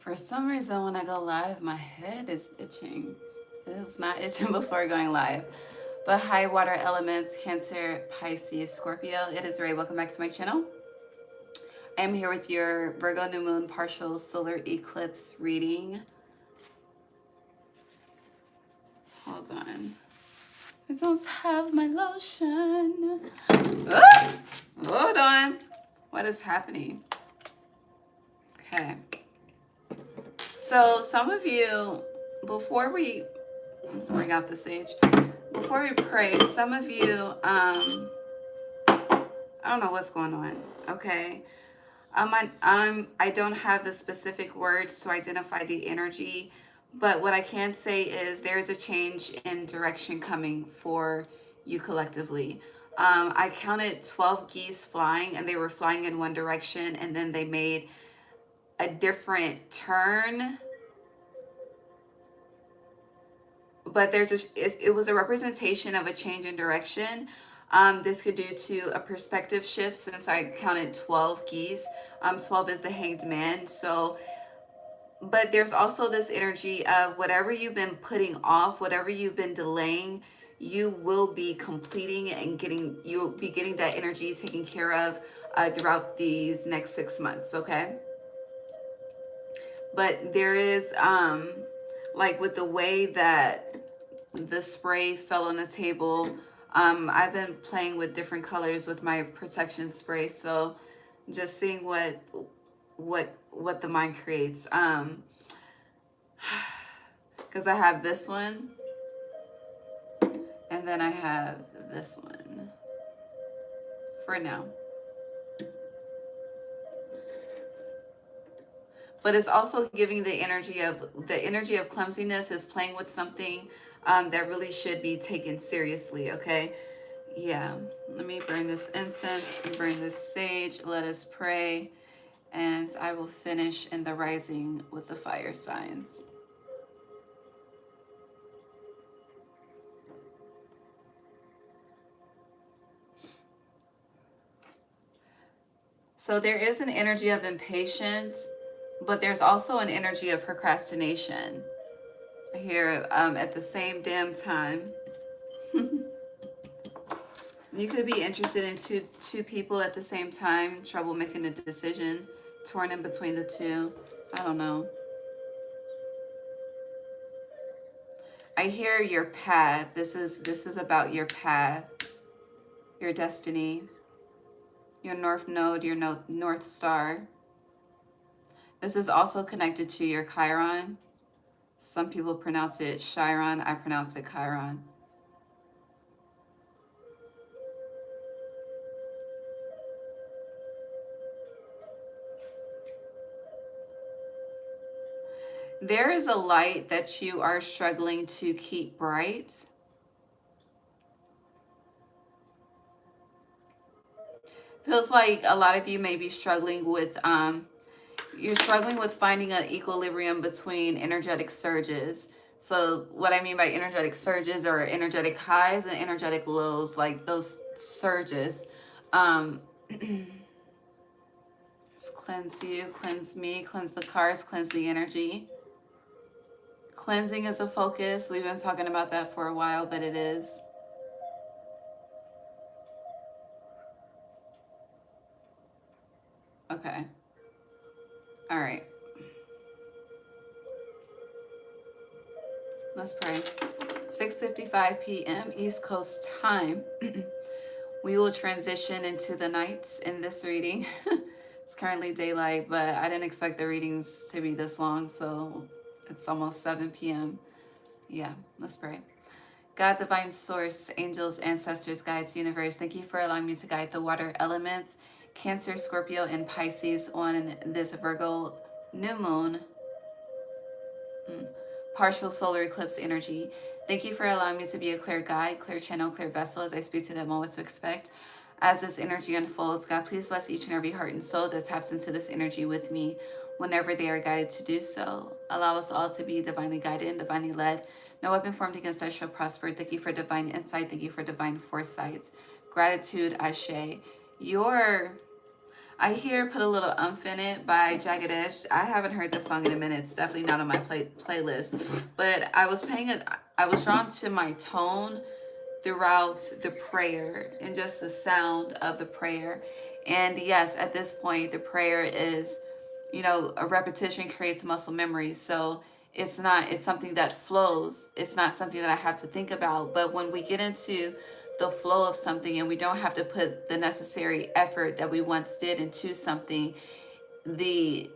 For some reason, when I go live, my head is itching. It's not itching before going live. But hi, water elements, Cancer, Pisces, Scorpio. It is Ray. Welcome back to my channel. I am here with your Virgo new moon partial solar eclipse reading. Hold on. I don't have my lotion. Ah! Hold on. What is happening? Okay. So some of you, let's bring out the sage. Before we pray, some of you, I don't know what's going on, okay? I don't have the specific words to identify the energy, but what I can say is there's a change in direction coming for you collectively. I counted 12 geese flying, and they were flying in one direction, and then they made a different turn. But it was a representation of a change in direction. This could due to a perspective shift, since I counted 12 geese. 12 is the hanged man. So, but there's also this energy of whatever you've been putting off, whatever you've been delaying, you will be completing and you'll be getting that energy taken care of throughout these next 6 months, okay? But there is, like with the way that the spray fell on the table, I've been playing with different colors with my protection spray, so just seeing what the mind creates. Because I have this one, and then I have this one for now. But it's also giving the energy of clumsiness is playing with something that really should be taken seriously, okay? Yeah, let me burn this incense and burn this sage. Let us pray, and I will finish in the rising with the fire signs. So there is an energy of impatience, but there's also an energy of procrastination here at the same damn time. You could be interested in two people at the same time, trouble making a decision, torn in between the two. I don't know. I hear your path. This is about your path, your destiny, your north node, your north star. This is also connected to your Chiron. Some people pronounce it Chiron. I pronounce it Chiron. There is a light that you are struggling to keep bright. Feels like a lot of you may be struggling with, you're struggling with finding an equilibrium between energetic surges. So what I mean by energetic surges are energetic highs and energetic lows, like those surges. Cleanse you, cleanse me, cleanse the cars, cleanse the energy. Cleansing is a focus. We've been talking about that for a while, but it is. Okay. All right. Let's pray. 6:55 p.m. East Coast time. We will transition into the nights in this reading. It's currently daylight, but I didn't expect the readings to be this long, so it's almost 7 p.m. Yeah, let's pray. God, divine source, angels, ancestors, guides, universe, thank you for allowing me to guide the water elements, Cancer, Scorpio, and Pisces on this Virgo new moon, partial solar eclipse energy. Thank you for allowing me to be a clear guide, clear channel, clear vessel as I speak to them all what to expect. As this energy unfolds, God, please bless each and every heart and soul that taps into this energy with me whenever they are guided to do so. Allow us all to be divinely guided and divinely led. No weapon formed against us shall prosper. Thank you for divine insight. Thank you for divine foresight. Gratitude, Ashe. I hear Put a Little Umph in It by Jagged Edge. I haven't heard this song in a minute. It's definitely not on my playlist. But I was drawn to my tone throughout the prayer and just the sound of the prayer. And yes, at this point, the prayer is, you know, a repetition creates muscle memory. So it's something that flows. It's not something that I have to think about. But when we get into the flow of something and we don't have to put the necessary effort that we once did into something, the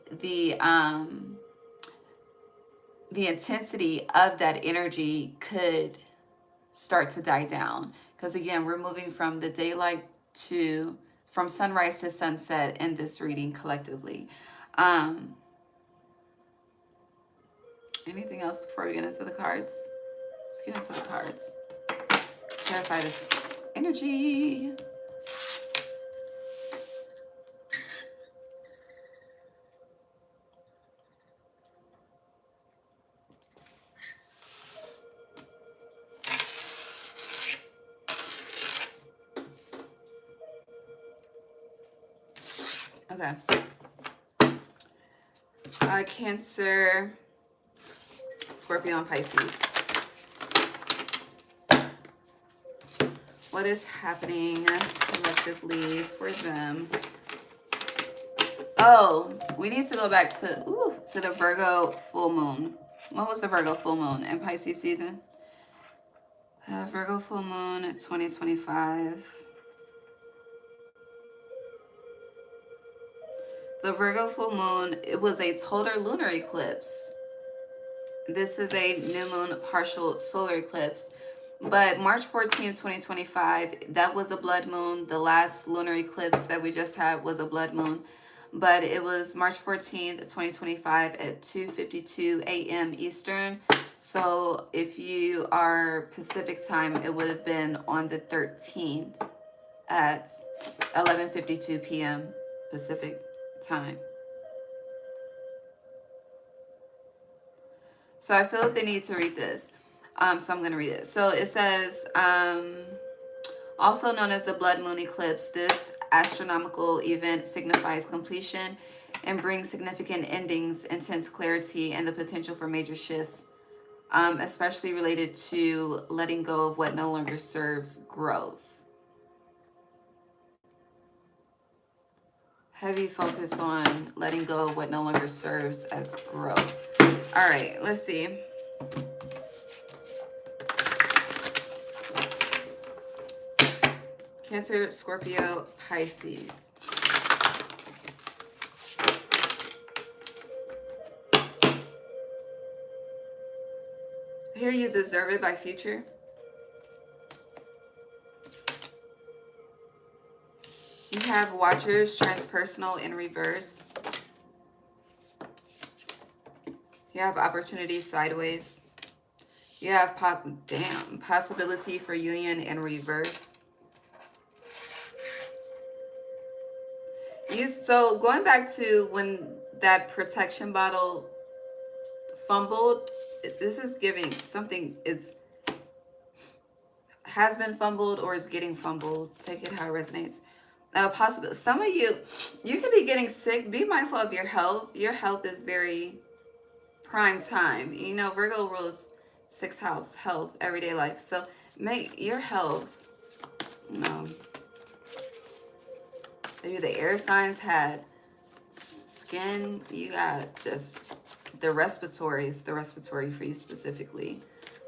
intensity of that energy could start to die down. Because again, we're moving from the daylight from sunrise to sunset in this reading collectively. Anything else before we get into the cards? Let's get into the cards. Clarify this energy. Okay. Cancer, Scorpio, and Pisces. What is happening collectively for them? Oh, we need to go back to the Virgo full moon. What was the Virgo full moon in Pisces season? Virgo full moon 2025. The Virgo full moon, it was a total lunar eclipse. This is a new moon partial solar eclipse. But March 14th, 2025, that was a blood moon. The last lunar eclipse that we just had was a blood moon. But it was March 14th, 2025 at 2:52 a.m. Eastern. So if you are Pacific time, it would have been on the 13th at 11:52 p.m. Pacific time. So I feel like they need to read this. So I'm going to read it. So it says, also known as the blood moon eclipse, this astronomical event signifies completion and brings significant endings, intense clarity, and the potential for major shifts, especially related to letting go of what no longer serves growth. Heavy focus on letting go of what no longer serves as growth. All right, let's see. Cancer, Scorpio, Pisces. Here, you deserve it by Future. You have Watchers, Transpersonal in reverse. You have Opportunity sideways. You have Possibility for union in reverse. So going back to when that protection bottle fumbled, this is giving something has been fumbled or is getting fumbled. Take it how it resonates. Possible. Some of you could be getting sick. Be mindful of your health. Your health is very prime time. You know, Virgo rules 6th house, health, everyday life. So make your health, you know, maybe the air signs had skin. You got just the respiratory for you specifically.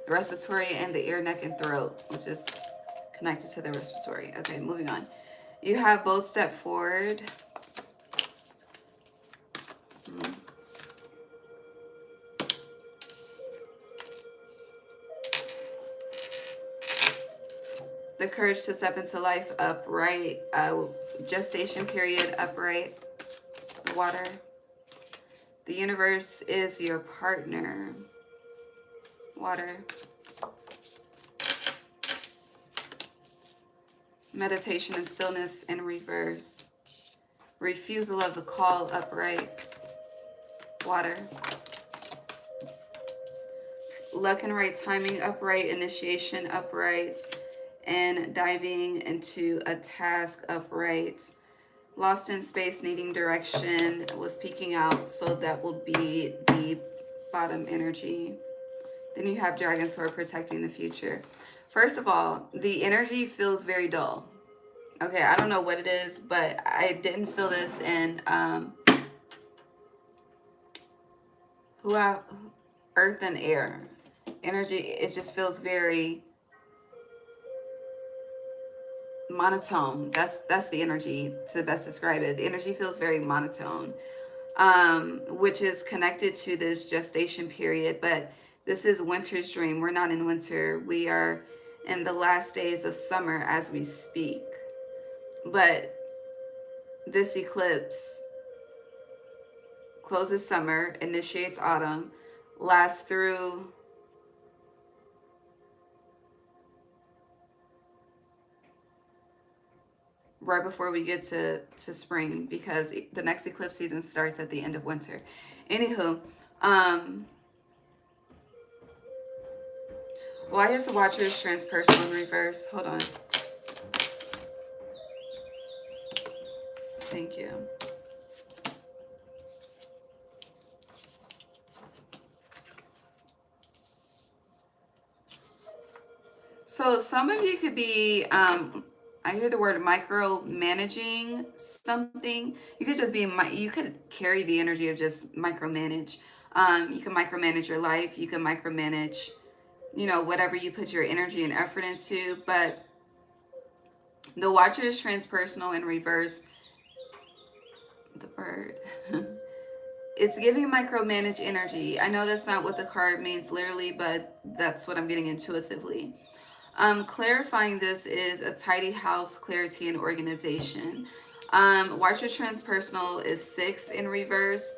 The respiratory and the ear, neck, and throat, which is connected to the respiratory. Okay, moving on. You have both step forward. The courage to step into life, upright. Gestation period, upright. Water. The universe is your partner. Water. Meditation and stillness in reverse. Refusal of the call, upright. Water. Luck and right timing, upright. Initiation, upright. And diving into a task, upright. Lost in space, needing direction, was peeking out. So that will be the bottom energy. Then you have dragons who are protecting the future. First of all, the energy feels very dull. Okay, I don't know what it is, but I didn't feel this in who have earth and air. Energy, it just feels very monotone. That's the energy to best describe it. The energy feels very monotone, which is connected to this gestation period. But this is winter's dream. We're not in winter. We are in the last days of summer as we speak. But this eclipse closes summer, initiates autumn, lasts through right before we get to spring, because the next eclipse season starts at the end of winter. Anywho, why is the Watcher's transpersonal in reverse? Hold on. Thank you. So some of you could be, I hear the word micromanaging something. You could just be, you could carry the energy of just micromanage. You can micromanage your life. You can micromanage, you know, whatever you put your energy and effort into. But the Watcher is transpersonal in reverse. The bird. It's giving micromanage energy. I know that's not what the card means literally, but that's what I'm getting intuitively. Clarifying this is a tidy house, clarity, and organization. Watcher transpersonal is 6 in reverse.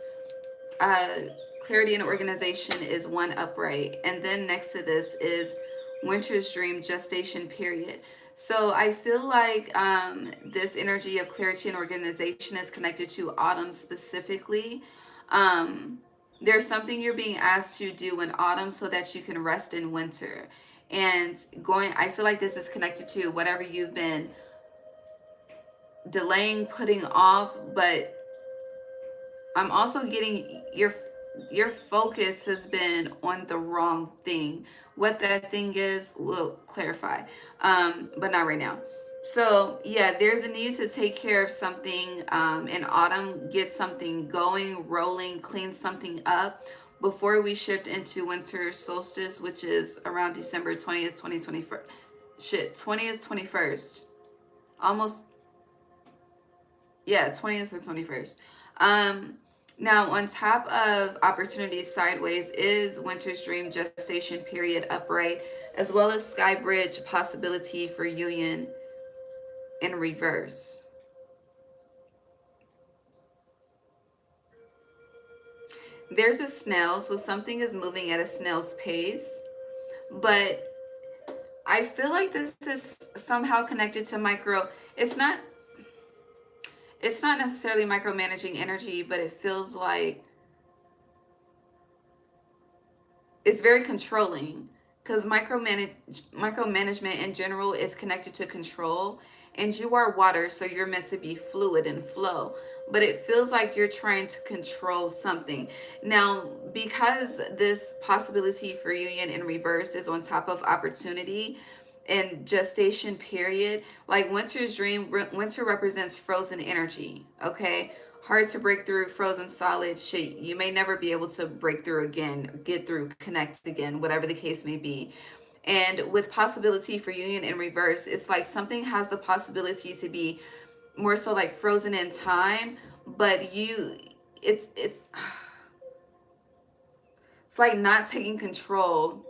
Clarity and organization is 1 upright. And then next to this is winter's dream, gestation period. So I feel like this energy of clarity and organization is connected to autumn specifically. There's something you're being asked to do in autumn so that you can rest in winter. And I feel like this is connected to whatever you've been delaying, putting off, but I'm also getting your focus has been on the wrong thing. What that thing is, we'll clarify, but not right now. So yeah, there's a need to take care of something in autumn, get something going, rolling, clean something up before we shift into winter solstice, which is around December 20th, 2021. 20th, 21st. Almost, yeah, 20th or 21st. Now, on top of opportunity sideways is winter's dream, gestation period upright, as well as sky bridge, possibility for union in reverse. There's a snail, so something is moving at a snail's pace, but I feel like this is somehow connected to it's not necessarily micromanaging energy, but it feels like it's very controlling, because micromanagement in general is connected to control, and you are water, so you're meant to be fluid and flow, but it feels like you're trying to control something. Now, because this possibility for union in reverse is on top of opportunity and gestation period, like winter's dream, winter represents frozen energy, okay? Hard to break through, frozen solid shit. You may never be able to break through again, get through, connect again, whatever the case may be. And with possibility for union in reverse, it's like something has the possibility to be more so like frozen in time, but it's like not taking control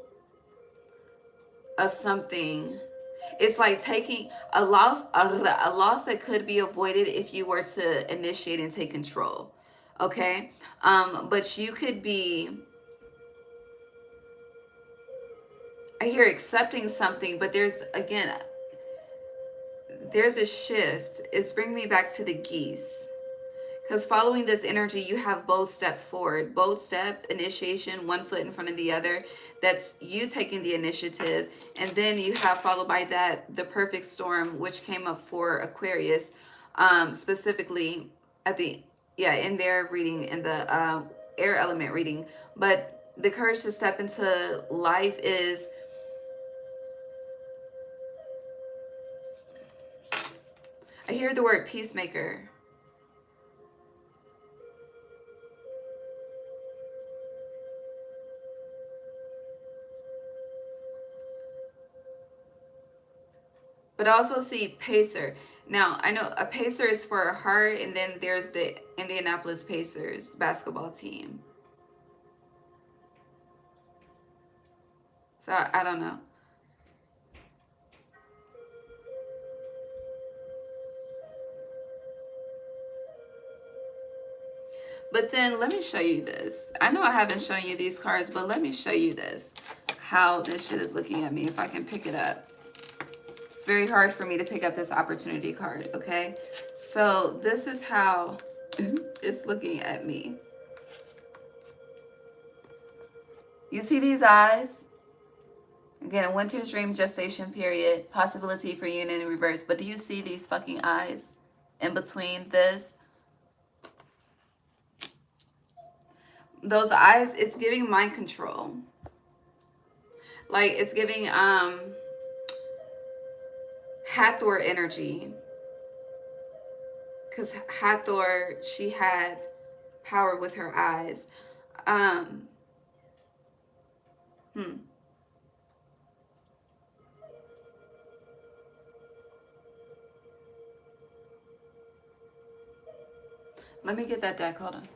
of something. It's like taking a loss that could be avoided if you were to initiate and take control. Okay, but you could be, I hear accepting something, but there's a shift. It's bringing me back to the geese, because following this energy, you have both step forward, both step initiation, 1 foot in front of the other. That's you taking the initiative. And then you have, followed by that, the perfect storm, which came up for Aquarius. specifically at the, yeah, in their reading, in the air element reading. But the courage to step into life is, I hear the word peacemaker. But I also see pacer. Now, I know a pacer is for a heart, and then there's the Indianapolis Pacers basketball team. So I don't know. But then let me show you this. I know I haven't shown you these cards, but let me show you this. How this shit is looking at me, if I can pick it up. It's very hard for me to pick up this opportunity card, okay? So this is how it's looking at me. You see these eyes? Again, winter's dream, gestation period, possibility for union in reverse. But do you see these fucking eyes in between this? Those eyes, it's giving mind control. Like, it's giving Hathor energy. Because Hathor, she had power with her eyes. Let me get that deck. Hold on.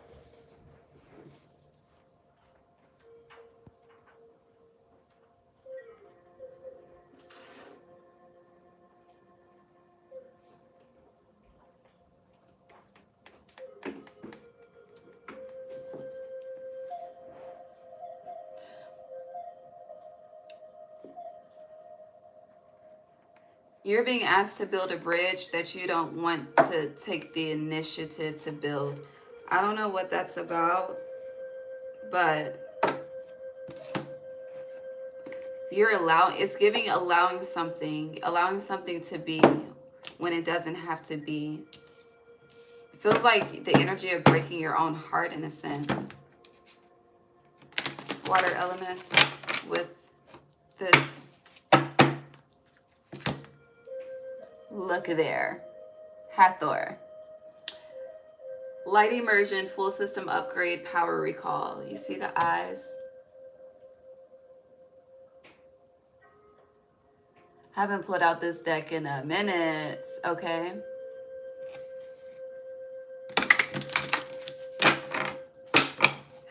You're being asked to build a bridge that you don't want to take the initiative to build. I don't know what that's about, but you're it's giving allowing something to be when it doesn't have to be. It feels like the energy of breaking your own heart in a sense. Water elements with this. Look there. Hathor. Light immersion, full system upgrade, power recall. You see the eyes? Haven't put out this deck in a minute, okay?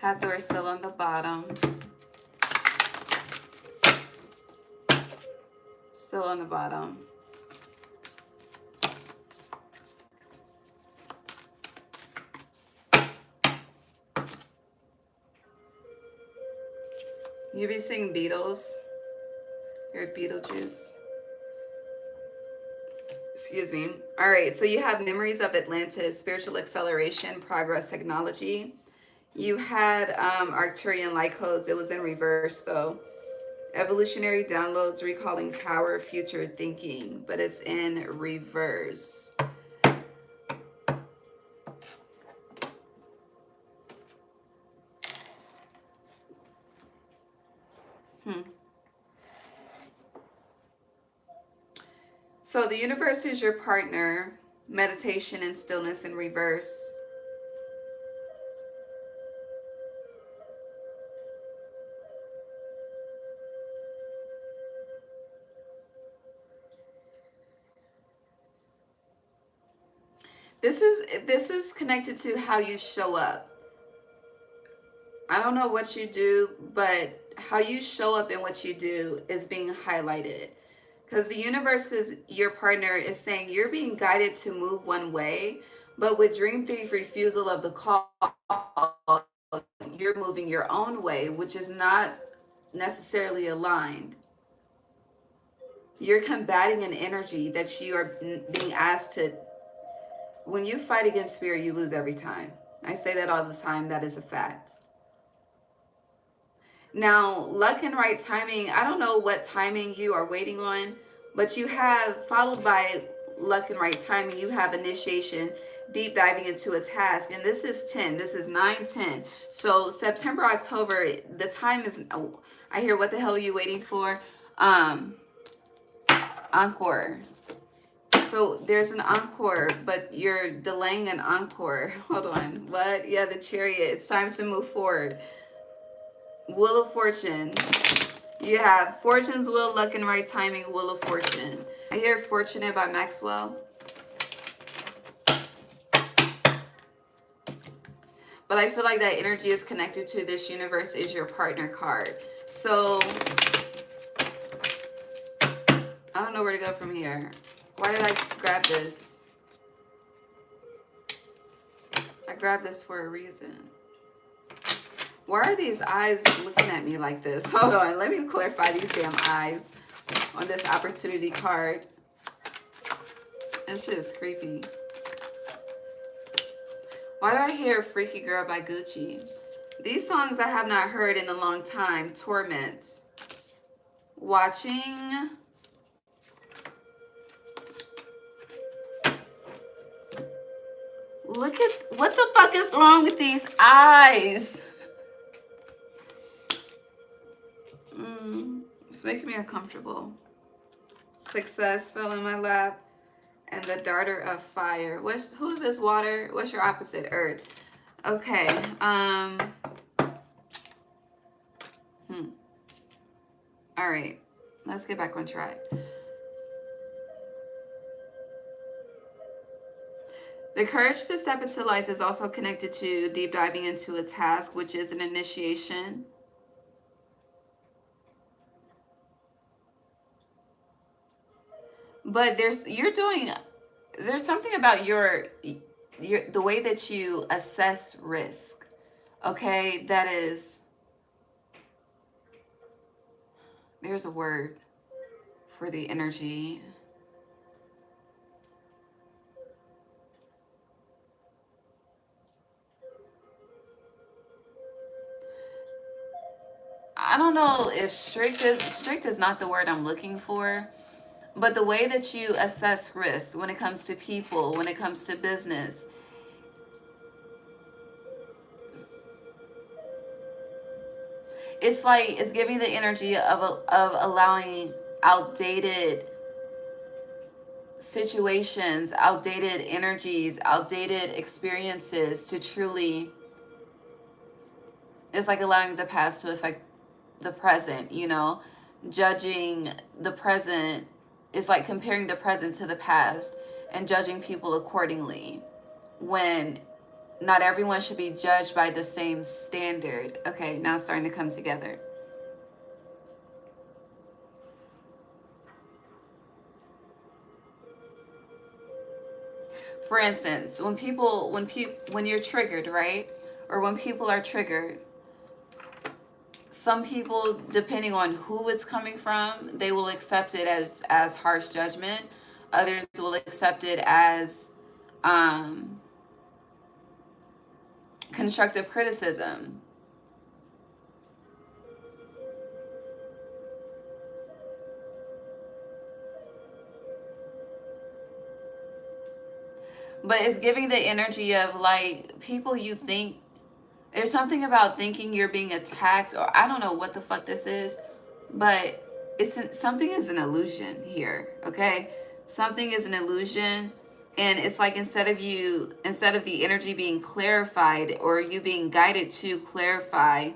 Hathor is still on the bottom. Still on the bottom. You be seeing beetles. You're Beetlejuice. Excuse me. All right, so you have memories of Atlantis, spiritual acceleration, progress, technology. You had Arcturian light codes. It was in reverse though. Evolutionary downloads, recalling power, future thinking, but it's in reverse. So the universe is your partner. Meditation and stillness in reverse. This is connected to how you show up. I don't know what you do, but how you show up and what you do is being highlighted. Because the universe is your partner is saying you're being guided to move one way, but with Dream Thief refusal of the call, you're moving your own way, which is not necessarily aligned. You're combating an energy that you are being asked to. When you fight against fear, you lose every time. I say that all the time. That is a fact. Now, luck and right timing, I don't know what timing you are waiting on, but you have followed by luck and right timing. You have initiation, deep diving into a task. And this is 10. This is 9-10. So September, October, the time is, oh, I hear, what the hell are you waiting for? Encore. So there's an encore, but you're delaying an encore. Hold on. What? Yeah, the Chariot. It's time to move forward. Wheel of Fortune. You have Fortune's Wheel, luck and right timing, Wheel of Fortune. I hear Fortunate by Maxwell. But I feel like that energy is connected to this universe is your partner card. So I don't know where to go from here. Why did I grab this? I grabbed this for a reason. Why are these eyes looking at me like this? Hold on, let me clarify these damn eyes on this opportunity card. This shit is creepy. Why do I hear Freaky Girl by Gucci? These songs I have not heard in a long time. Torment. Watching. Look at, what the fuck is wrong with these eyes? It's making me uncomfortable. Success fell in my lap. And the Darter of Fire. Who's this? Water? What's your opposite? Earth. Okay. All right. Let's get back on track. The courage to step into life is also connected to deep diving into a task, which is an initiation. But there's something about the way that you assess risk, okay? That is, there's a word for the energy. I don't know if strict is not the word I'm looking for. But the way that you assess risk when it comes to people, when it comes to business, it's like it's giving the energy of allowing outdated situations, outdated energies, outdated experiences to truly, it's like allowing the past to affect the present, you know, judging the present. It's like comparing the present to the past and judging people accordingly, when not everyone should be judged by the same standard. Okay, now it's starting to come together. For instance, when you're triggered, right? Or when people are triggered, some people, depending on who it's coming from, they will accept it as harsh judgment. Others will accept it as constructive criticism. But it's giving the energy of like people you think, there's something about thinking you're being attacked, or I don't know what the fuck this is, but something is an illusion here, okay? Something is an illusion, and it's like instead of the energy being clarified or you being guided to clarify,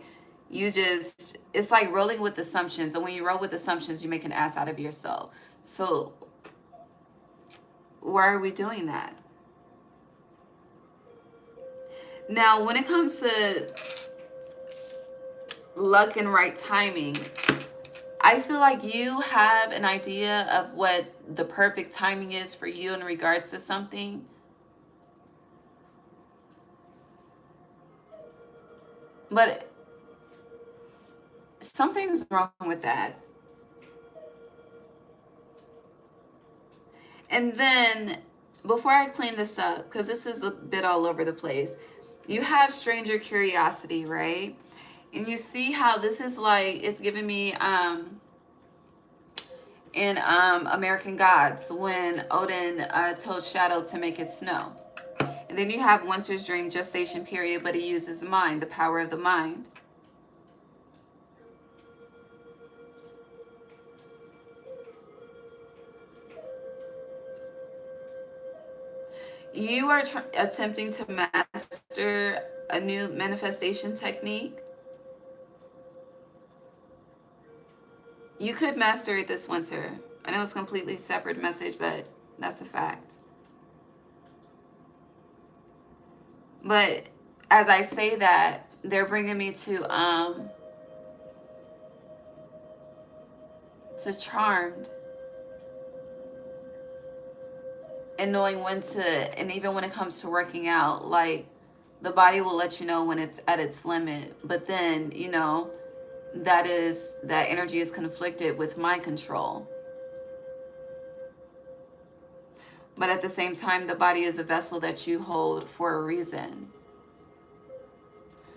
it's like rolling with assumptions, and when you roll with assumptions, you make an ass out of yourself. So why are we doing that? Now, when it comes to luck and right timing, I feel like you have an idea of what the perfect timing is for you in regards to something. But something's wrong with that. And then, before I clean this up, because this is a bit all over the place, you have stranger curiosity, right? And you see how this is like, it's giving me in American Gods when Odin told Shadow to make it snow. And then you have Winter's Dream, gestation period, but he uses mind, the power of the mind. You are attempting to master a new manifestation technique. You could master it this winter. I know it's a completely separate message, but that's a fact. But as I say that, they're bringing me to Charmed, and knowing when to, and even when it comes to working out, like the body will let you know when it's at its limit, but then, you know, that energy is conflicted with mind control. But at the same time, the body is a vessel that you hold for a reason.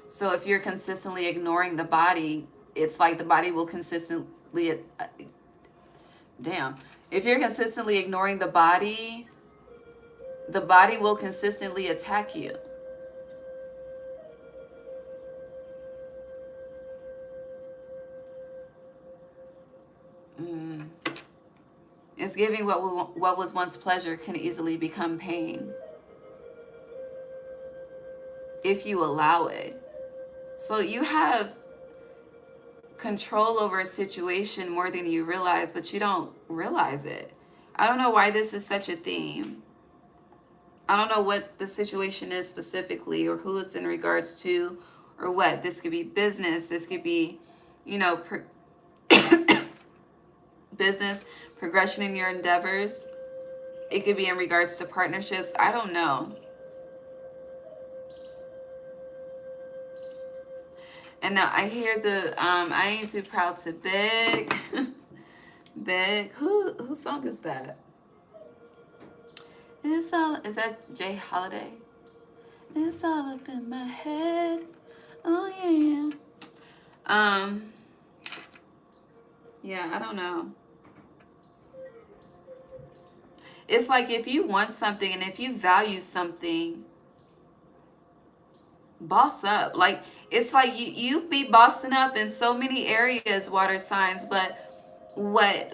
So if you're consistently ignoring the body, it's like the body will consistently, if you're consistently ignoring the body will consistently attack you. It's giving what was once pleasure can easily become pain if you allow it. So you have control over a situation more than you realize, but you don't realize it. I don't know why this is such a theme. I don't know what the situation is specifically, or who it's in regards to, or what. This could be business. This could be, you know, business, progression in your endeavors. It could be in regards to partnerships. I don't know. And now I hear the I ain't too proud to beg. Beg. Whose song is that? Is that Jay Holiday? It's all up in my head. Oh yeah. Yeah, I don't know. It's like if you want something and if you value something, boss up. Like it's like you be bossing up in so many areas, water signs, but what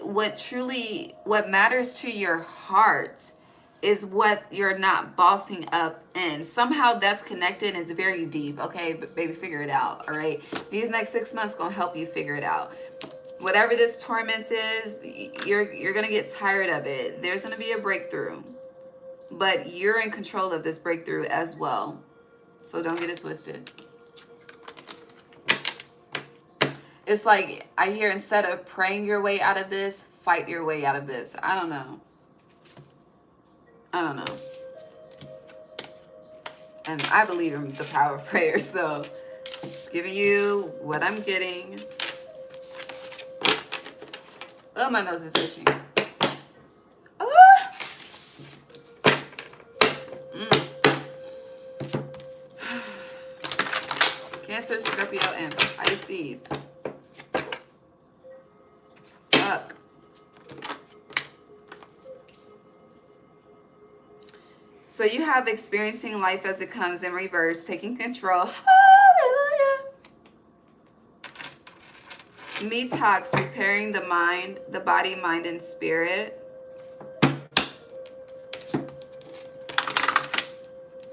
matters to your heart is what you're not bossing up in. Somehow that's connected and it's very deep. Okay, but baby, figure it out. All right, these next 6 months gonna help you figure it out. Whatever this torment is, you're gonna get tired of it. There's gonna be a breakthrough, but you're in control of this breakthrough as well. So don't get it twisted. It's like I hear, instead of praying your way out of this, fight your way out of this. I don't know. And I believe in the power of prayer, so just giving you what I'm getting. Oh, my nose is itching. Cancer, Scorpio, and Pisces. Up. So you have experiencing life as it comes in reverse, taking control. Hallelujah. Detox, repairing the mind, the body, mind, and spirit.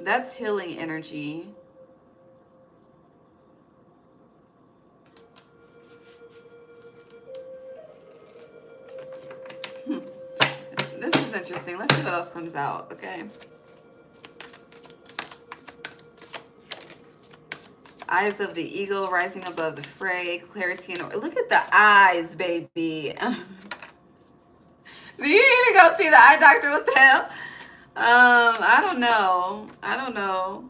That's healing energy. This is interesting. Let's see what else comes out, okay? Eyes of the eagle rising above the fray, clarity and look at the eyes, baby. Do you need to go see the eye doctor? What the hell? I don't know.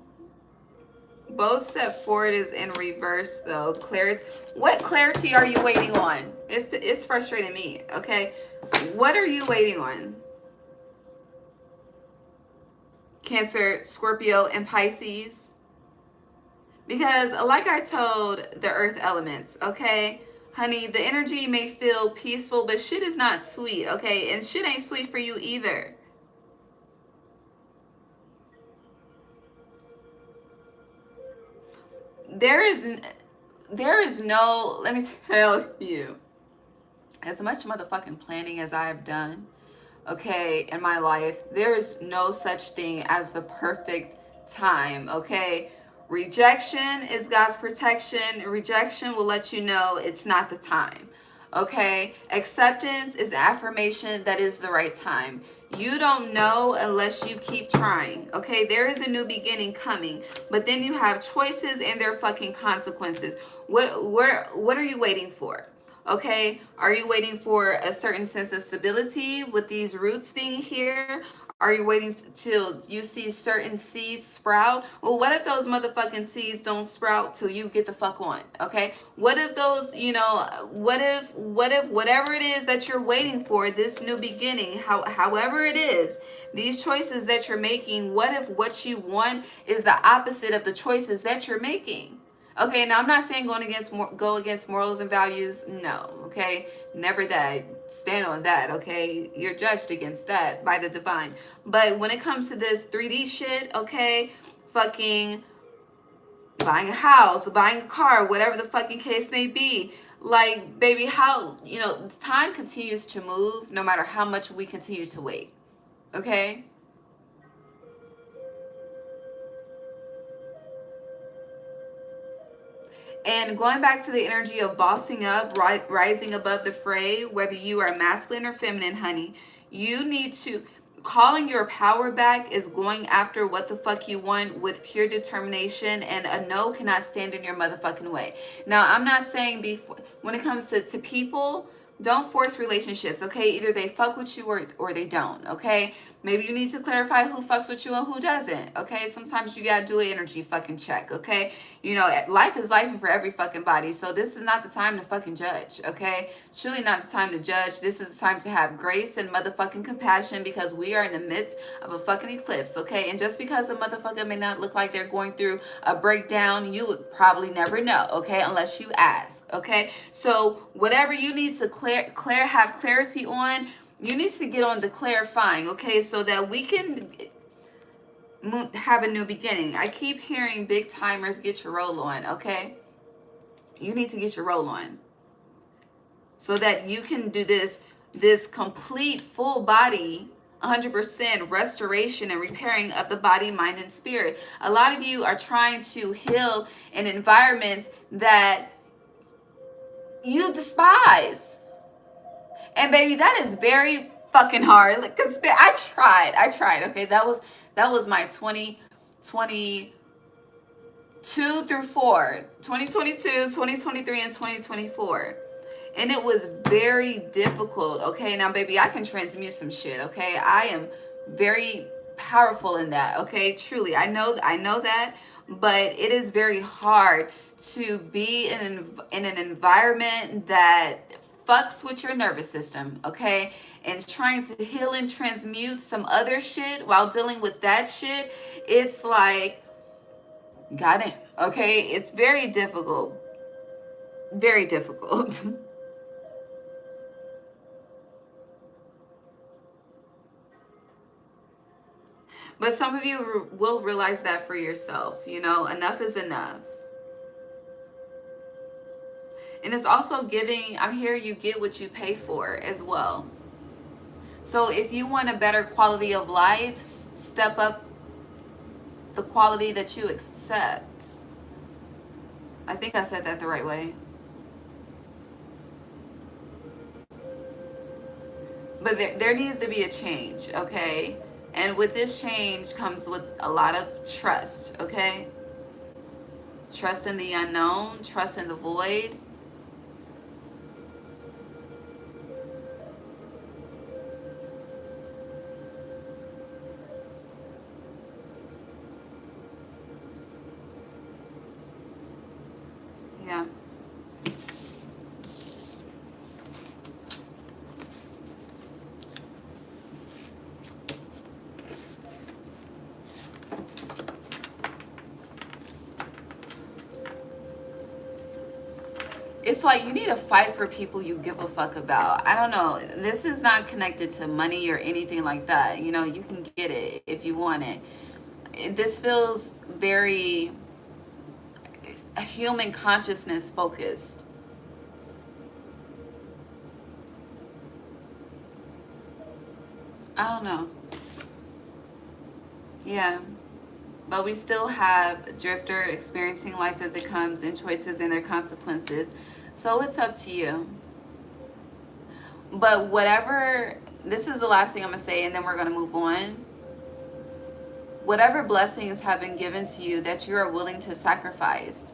Both step forward is in reverse though. Clarity. What clarity are you waiting on? It's frustrating me. Okay, what are you waiting on? Cancer, Scorpio, and Pisces. Because like I told the earth elements, okay, Honey, the energy may feel peaceful, but shit is not sweet, okay? And shit ain't sweet for you either. There is no, let me tell you, as much motherfucking planning as I have done, okay, in my life, there is no such thing as the perfect time, okay? Rejection is God's protection. Rejection will let you know it's not the time, okay? Acceptance is affirmation that is the right time. You don't know unless you keep trying, okay? There is a new beginning coming, but then you have choices and their fucking consequences. What are you waiting for? Okay, are you waiting for a certain sense of stability with these roots being here? Are you waiting till you see certain seeds sprout? Well, what if those motherfucking seeds don't sprout till you get the fuck on? Okay, what if those, you know, what if whatever it is that you're waiting for, this new beginning, however it is, these choices that you're making, what if what you want is the opposite of the choices that you're making? Okay, now I'm not saying go against morals and values. No, okay, never that. Stand on that. Okay, you're judged against that by the divine. But when it comes to this 3D shit, okay, fucking buying a house, buying a car, whatever the fucking case may be, like, baby, how, you know, time continues to move no matter how much we continue to wait. Okay. And going back to the energy of bossing up, rising above the fray, whether you are masculine or feminine, honey, you need to, calling your power back is going after what the fuck you want with pure determination, and a no cannot stand in your motherfucking way. Now, I'm not saying before, when it comes to people, don't force relationships, okay? Either they fuck with you or they don't, okay? Maybe you need to clarify who fucks with you and who doesn't, okay? Sometimes you gotta do an energy fucking check, okay? You know, life is life for every fucking body, so this is not the time to fucking judge, okay? It's truly not the time to judge. This is the time to have grace and motherfucking compassion, because we are in the midst of a fucking eclipse, okay? And just because a motherfucker may not look like they're going through a breakdown, you would probably never know, okay? Unless you ask, okay? So whatever you need to have clarity on, you need to get on the clarifying, okay? So that we can have a new beginning. I keep hearing big timers, get your roll on, okay? You need to get your roll on so that you can do this complete full body 100% restoration and repairing of the body, mind, and spirit. A lot of you are trying to heal in environments that you despise. And baby, that is very fucking hard. Like, I tried. Okay, that was my 2022 through 4, 2022, 2023, and 2024. And it was very difficult. Okay, now baby, I can transmute some shit. Okay, I am very powerful in that. Okay, truly, I know that, but it is very hard to be in an environment that fucks with your nervous system, okay? And trying to heal and transmute some other shit while dealing with that shit, it's like, goddamn, okay? It's very difficult. Very difficult. But some of you will realize that for yourself, you know, enough is enough. And it's also giving, I'm here, you get what you pay for as well. So if you want a better quality of life, step up the quality that you accept. I think I said that the right way. But there needs to be a change, okay? And with this change comes with a lot of trust, okay? Trust in the unknown, trust in the void. Yeah. it's like you need to fight for people you give a fuck about. I don't know. This is not connected to money or anything like that. You know, you can get it if you want it. This feels very human consciousness focused. I don't know. Yeah. But we still have Drifter experiencing life as it comes and choices and their consequences. So it's up to you. But whatever, this is the last thing I'm going to say and then we're going to move on. Whatever blessings have been given to you that you are willing to sacrifice,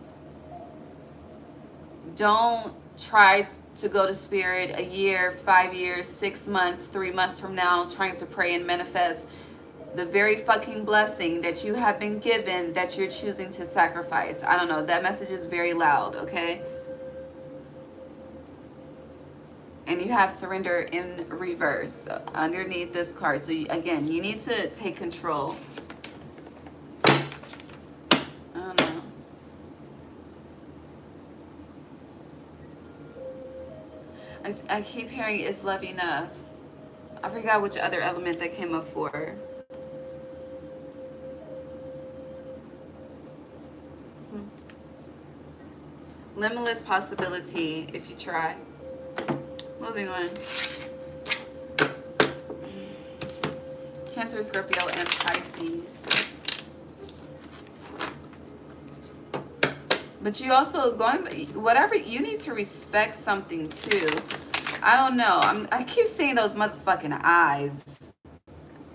don't try to go to Spirit a year, 5 years, 6 months, 3 months from now trying to pray and manifest the very fucking blessing that you have been given that you're choosing to sacrifice. I don't know. That message is very loud, okay? And you have surrender in reverse underneath this card. So again, you need to take control. I don't know. I keep hearing is love enough. I forgot which other element that came up for. Limitless possibility if you try. Moving on. Cancer, Scorpio, and Pisces. But you also whatever, you need to respect something too. I don't know. I keep seeing those motherfucking eyes.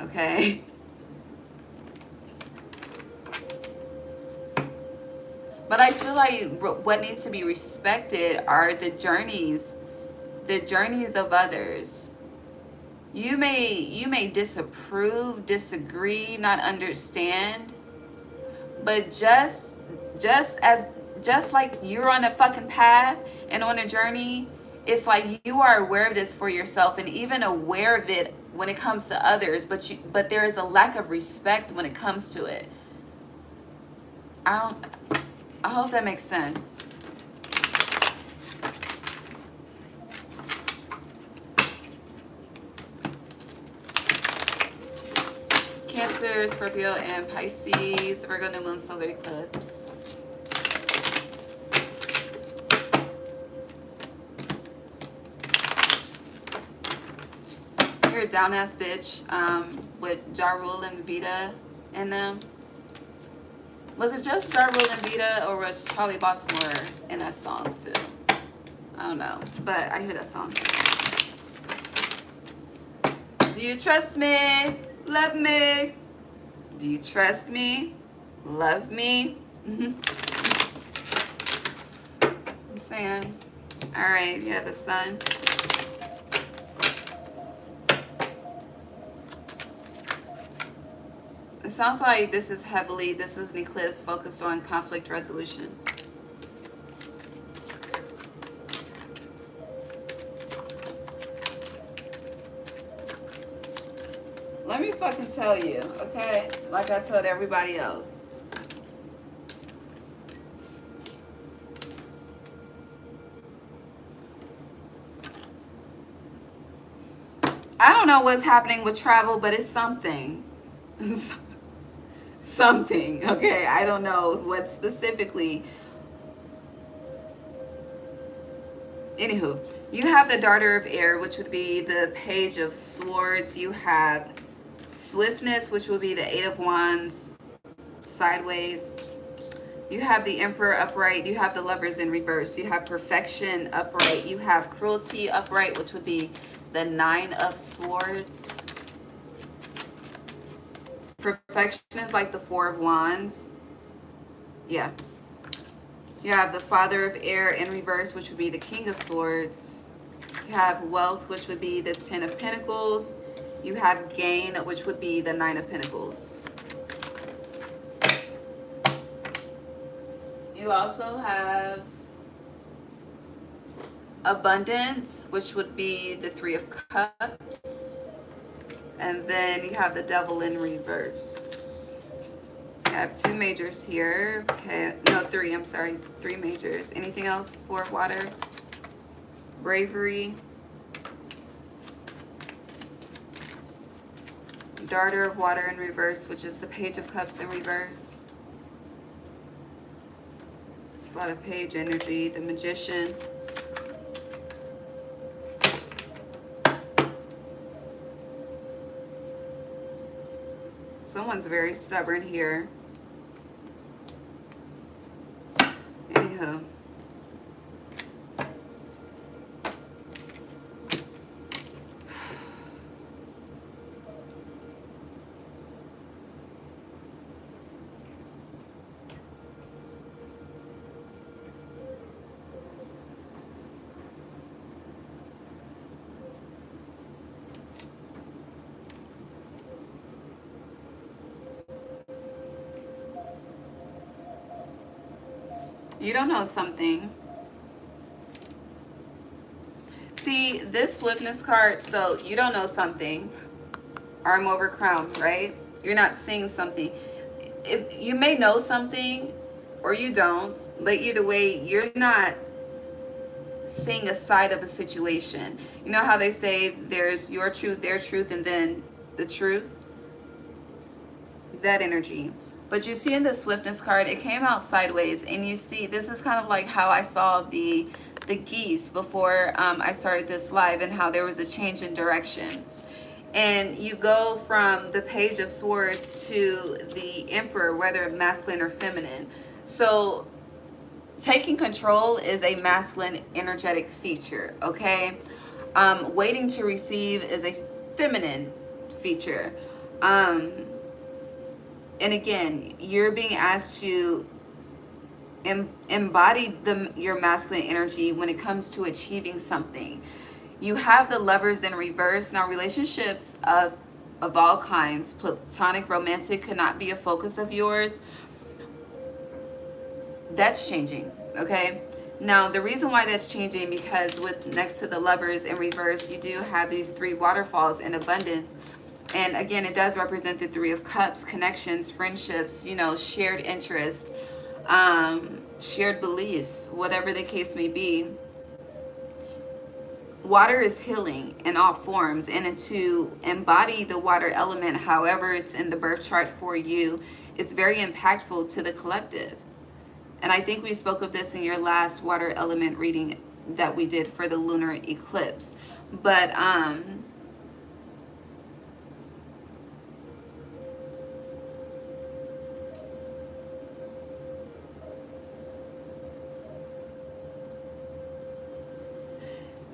Okay. But I feel like what needs to be respected are the journeys of others. You may disapprove, disagree, not understand, but just like you're on a fucking path and on a journey, it's like you are aware of this for yourself and even aware of it when it comes to others, but there is a lack of respect when it comes to it. I hope that makes sense. Cancer, Scorpio, and Pisces. Virgo, new moon, solar eclipse. You're a down ass bitch with Ja Rule and Vita in them. Was it just Ja Rule and Vita, or was Charlie Baltimore in that song too? I don't know, but I hear that song. Do you trust me? Love me? Do you trust me? Love me? I'm saying. All right, yeah, the sun. It sounds like this is an eclipse focused on conflict resolution. Let me fucking tell you, okay? Like I told everybody else. I don't know what's happening with travel, but it's something. Something, okay? I don't know what specifically. Anywho, you have the Daughter of Air, which would be the Page of Swords. You have Swiftness, which would be the Eight of Wands sideways. You have the Emperor upright. You have the Lovers in reverse. You have Perfection upright. You have Cruelty upright, which would be the Nine of Swords. Perfection is like the Four of Wands. Yeah. You have the Father of Air in reverse, which would be the King of Swords. You have Wealth, which would be the Ten of Pentacles. You have Gain, which would be the Nine of Pentacles. You also have Abundance, which would be the Three of Cups. And then you have the Devil in reverse. Yeah. have 2 majors here. Okay, no, 3, I'm sorry. 3 majors. Anything else for water? Bravery. Darter of water in reverse, which is the Page of Cups in reverse. It's a lot of page energy. The Magician. Someone's very stubborn here. Anywho. You don't know something. See, this swiftness card, so you don't know something. Arm over crown, right? You're not seeing something. You may know something or you don't, but either way, you're not seeing a side of a situation. You know how they say there's your truth, their truth, and then the truth? That energy. But you see in the swiftness card, it came out sideways, and you see this is kind of like how I saw the geese before I started this live, and how there was a change in direction. And you go from the Page of Swords to the Emperor, whether masculine or feminine. So taking control is a masculine energetic feature, okay? Waiting to receive is a feminine feature. And again, you're being asked to embody your masculine energy when it comes to achieving something. You have the Lovers in reverse. Now, relationships of all kinds, platonic, romantic, could not be a focus of yours. That's changing, okay? Now, the reason why that's changing, because with next to the Lovers in reverse, you do have these 3 waterfalls in abundance. And again, it does represent the 3 of Cups, connections, friendships, you know, shared interest, shared beliefs, whatever the case may be. Water is healing in all forms, and to embody the water element, however it's in the birth chart for you, it's very impactful to the collective. And I think we spoke of this in your last water element reading that we did for the lunar eclipse. But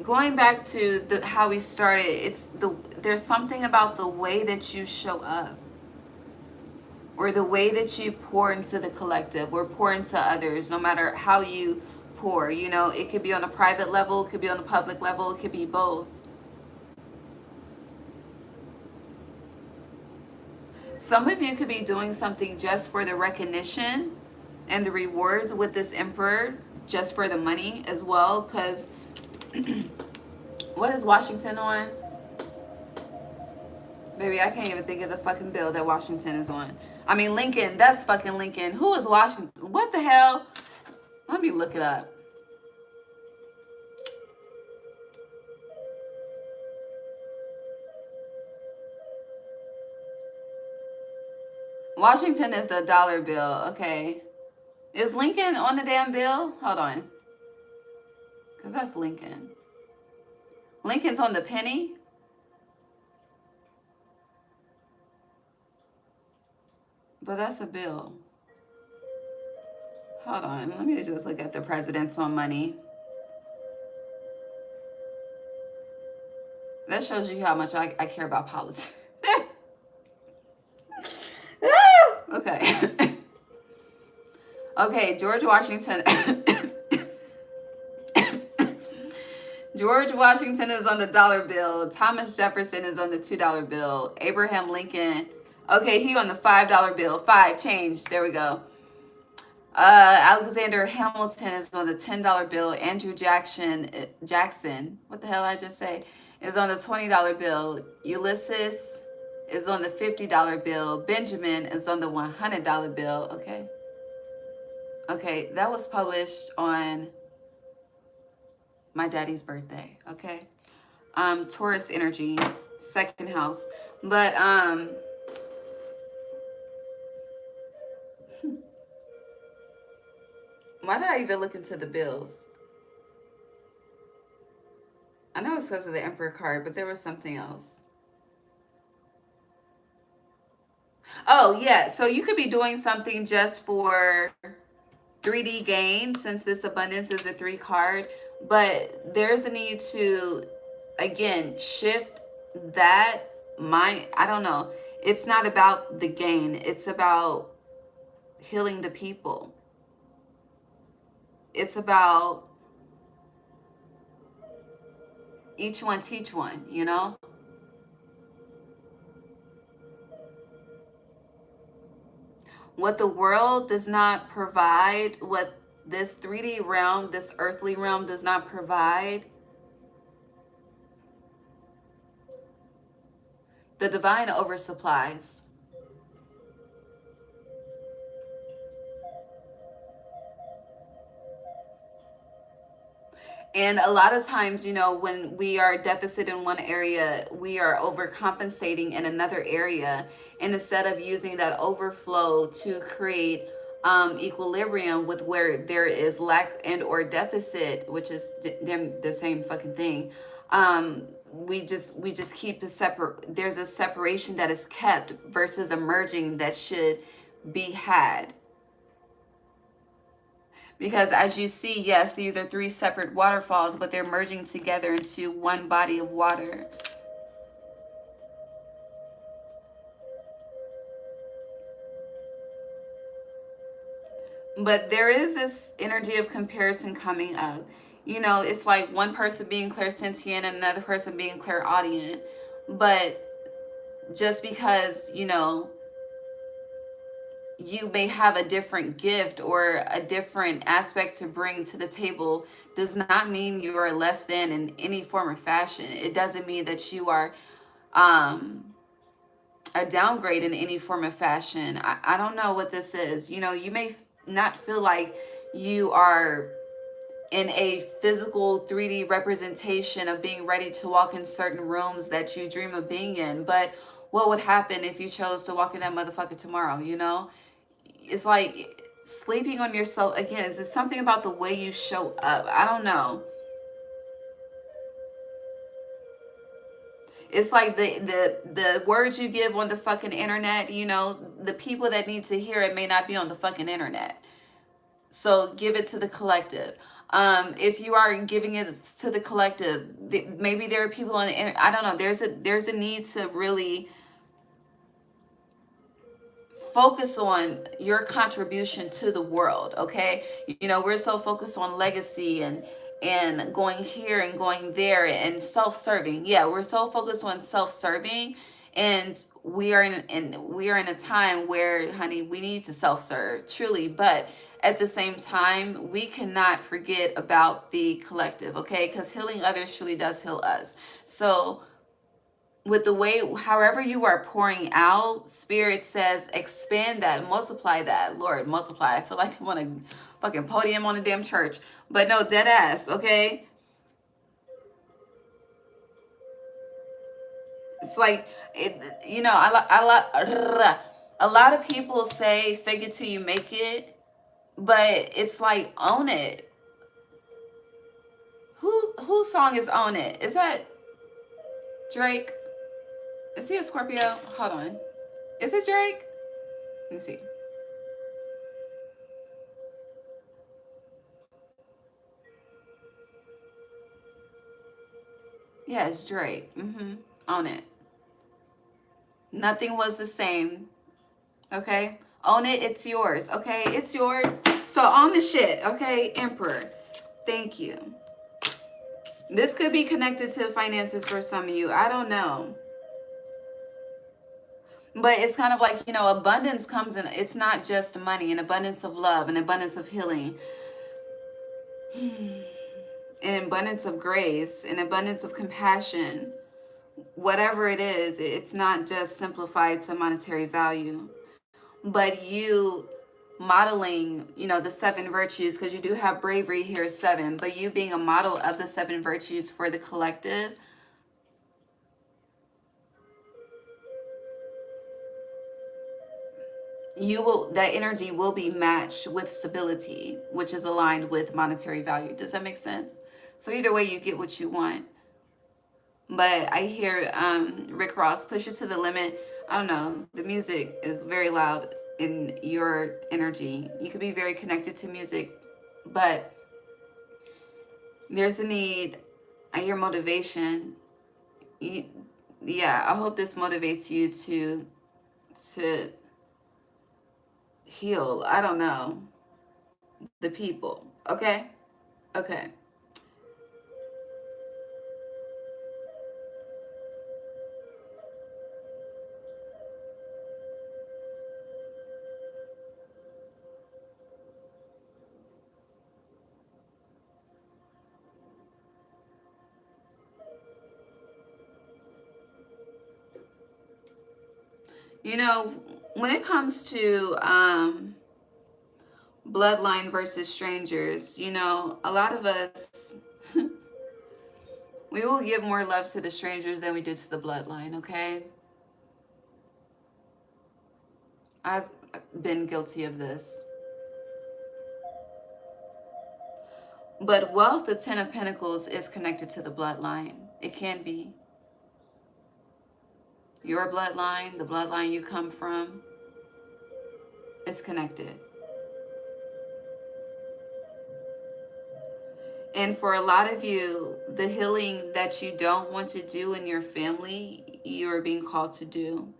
going back to how we started, there's something about the way that you show up, or the way that you pour into the collective or pour into others, no matter how you pour. You know, it could be on a private level, it could be on a public level, it could be both. Some of you could be doing something just for the recognition and the rewards with this Emperor, just for the money as well, because what is Washington on? Baby, I can't even think of the fucking bill that Washington is on. I mean, Lincoln. That's fucking Lincoln. Who is Washington? What the hell? Let me look it up. Washington is the dollar bill. Okay. Is Lincoln on the damn bill? Hold on. Because that's Lincoln. Lincoln's on the penny. But that's a bill. Hold on. Let me just look at the presidents on money. That shows you how much I care about politics. Okay. Okay, George Washington. George Washington is on the dollar bill. Thomas Jefferson is on the $2 bill. Abraham Lincoln. Okay, he on the $5 bill. 5 change. There we go. Alexander Hamilton is on the $10 bill. Andrew Jackson, what the hell I just say, is on the $20 bill. Ulysses is on the $50 bill. Benjamin is on the $100 bill. Okay. Okay, that was published on my daddy's birthday. Okay. Taurus energy, second house. But why did I even look into the bills? I know it's because of the Emperor card, but there was something else. Oh, yeah. So you could be doing something just for 3D gain, since this abundance is a 3 card. But there's a need to, again, shift that mind. I don't know. It's not about the gain. It's about healing the people. It's about each one teach one, you know? What the world does not provide, what this 3D realm, this earthly realm does not provide, the divine oversupplies. And a lot of times, you know, when we are deficit in one area, we are overcompensating in another area. And instead of using that overflow to create equilibrium with where there is lack and or deficit, which is the same fucking thing, we just keep the separate. There's a separation that is kept versus a merging that should be had. Because as you see, yes, these are 3 separate waterfalls, but they're merging together into one body of water. But there is this energy of comparison coming up. You know, it's like one person being clairsentient and another person being clairaudient. But just because, you know, you may have a different gift or a different aspect to bring to the table does not mean you are less than in any form or fashion. It doesn't mean that you are a downgrade in any form of fashion. I don't know what this is. You know, you may not feel like you are in a physical 3D representation of being ready to walk in certain rooms that you dream of being in. But what would happen if you chose to walk in that motherfucker tomorrow, you know? It's like sleeping on yourself. Again, is there something about the way you show up? I don't know. It's like the words you give on the fucking internet, you know, the people that need to hear it may not be on the fucking internet. So give it to the collective. If you are giving it to the collective, maybe there are people on the internet. I don't know. There's a need to really focus on your contribution to the world. Okay, you know, we're so focused on legacy and going here and going there and self-serving. Yeah, we're so focused on self-serving, and we are in a time where, honey, we need to self-serve truly. But at the same time, we cannot forget about the collective, okay? Because healing others truly does heal us. So with the way, however you are pouring out, Spirit says expand that, multiply that. Lord, multiply. I feel like I want a fucking podium on a damn church. But no, dead ass, okay? It's like, you know, a lot of people say fake it till you make it, but it's like, own it. Whose song is Own It? Is that Drake? Is he a Scorpio? Hold on. Is it Drake? Let me see. Yeah, it's Drake. Own It. Nothing was the same. Okay? Own it. It's yours. Okay? It's yours. So own the shit. Okay? Emperor. Thank you. This could be connected to finances for some of you. I don't know. But it's kind of like, you know, abundance comes in. It's not just money. An abundance of love. An abundance of healing. An abundance of grace. An abundance of compassion. whatever it is, it's not just simplified to monetary value, but you modeling, you know, the 7 virtues, because you do have bravery here, 7, but you being a model of the 7 virtues for the collective, you will, that energy will be matched with stability, which is aligned with monetary value. Does that make sense? So either way, you get what you want. But I hear Rick Ross, push it to the limit. I don't know, the music is very loud in your energy. You could be very connected to music, but there's a need. I hear motivation. Yeah, I hope this motivates you to heal. I don't know, the people. Okay? Okay. You know, when it comes to bloodline versus strangers, you know, a lot of us, we will give more love to the strangers than we do to the bloodline, okay? I've been guilty of this. But wealth, the 10 of Pentacles, is connected to the bloodline. It can be. Your bloodline, the bloodline you come from, is connected. And for a lot of you, the healing that you don't want to do in your family, you are being called to do.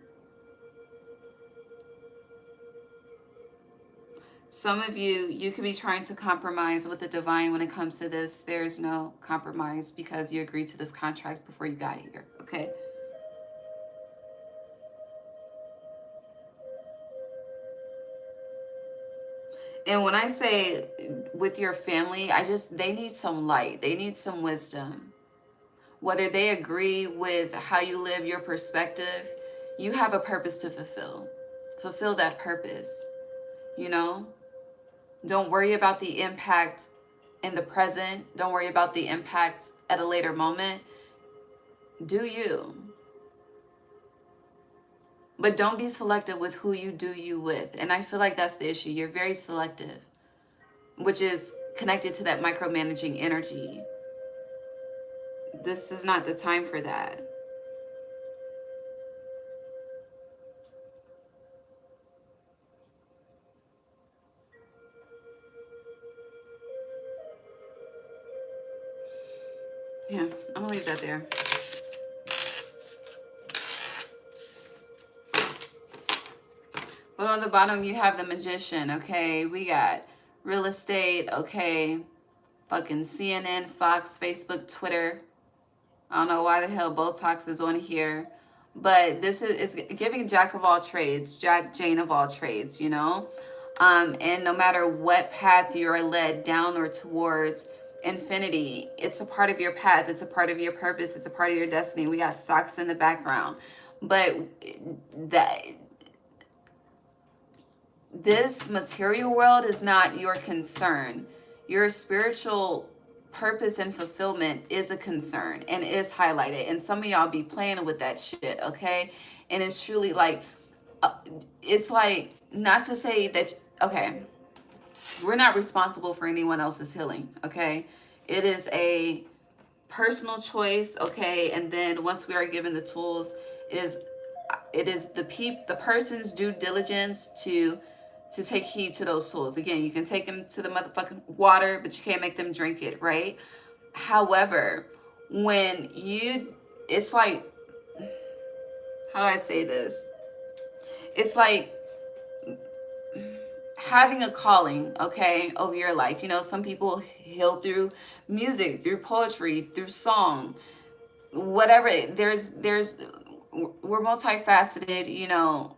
Some of you, you could be trying to compromise with the divine when it comes to this. There's no compromise because you agreed to this contract before you got here, okay? And when I say with your family, they need some light. They need some wisdom. Whether they agree with how you live, your perspective, you have a purpose to fulfill. Fulfill that purpose, you know? Don't worry about the impact in the present. Don't worry about the impact at a later moment. Do you. But don't be selective with who you do you with. And I feel like that's the issue. You're very selective, which is connected to that micromanaging energy. This is not the time for that. Yeah, I'm gonna leave that there. But on the bottom, you have the Magician, okay? We got real estate, okay? Fucking CNN, Fox, Facebook, Twitter. I don't know why the hell Botox is on here. But this is giving Jack of all trades, Jane of all trades, you know? And no matter what path you're led down or towards infinity, it's a part of your path. It's a part of your purpose. It's a part of your destiny. We got stocks in the background. But this material world is not your concern. Your spiritual purpose and fulfillment is a concern and is highlighted. And some of y'all be playing with that shit, okay? And it's truly like, it's like, not to say that, okay, we're not responsible for anyone else's healing, okay? It is a personal choice, okay? And then once we are given the tools, it is the person's due diligence to take heed to those tools. Again, you can take them to the motherfucking water, but you can't make them drink it, right? However, when it's like, how do I say this? It's like having a calling, okay, over your life. You know, some people heal through music, through poetry, through song, whatever. We're multifaceted, you know.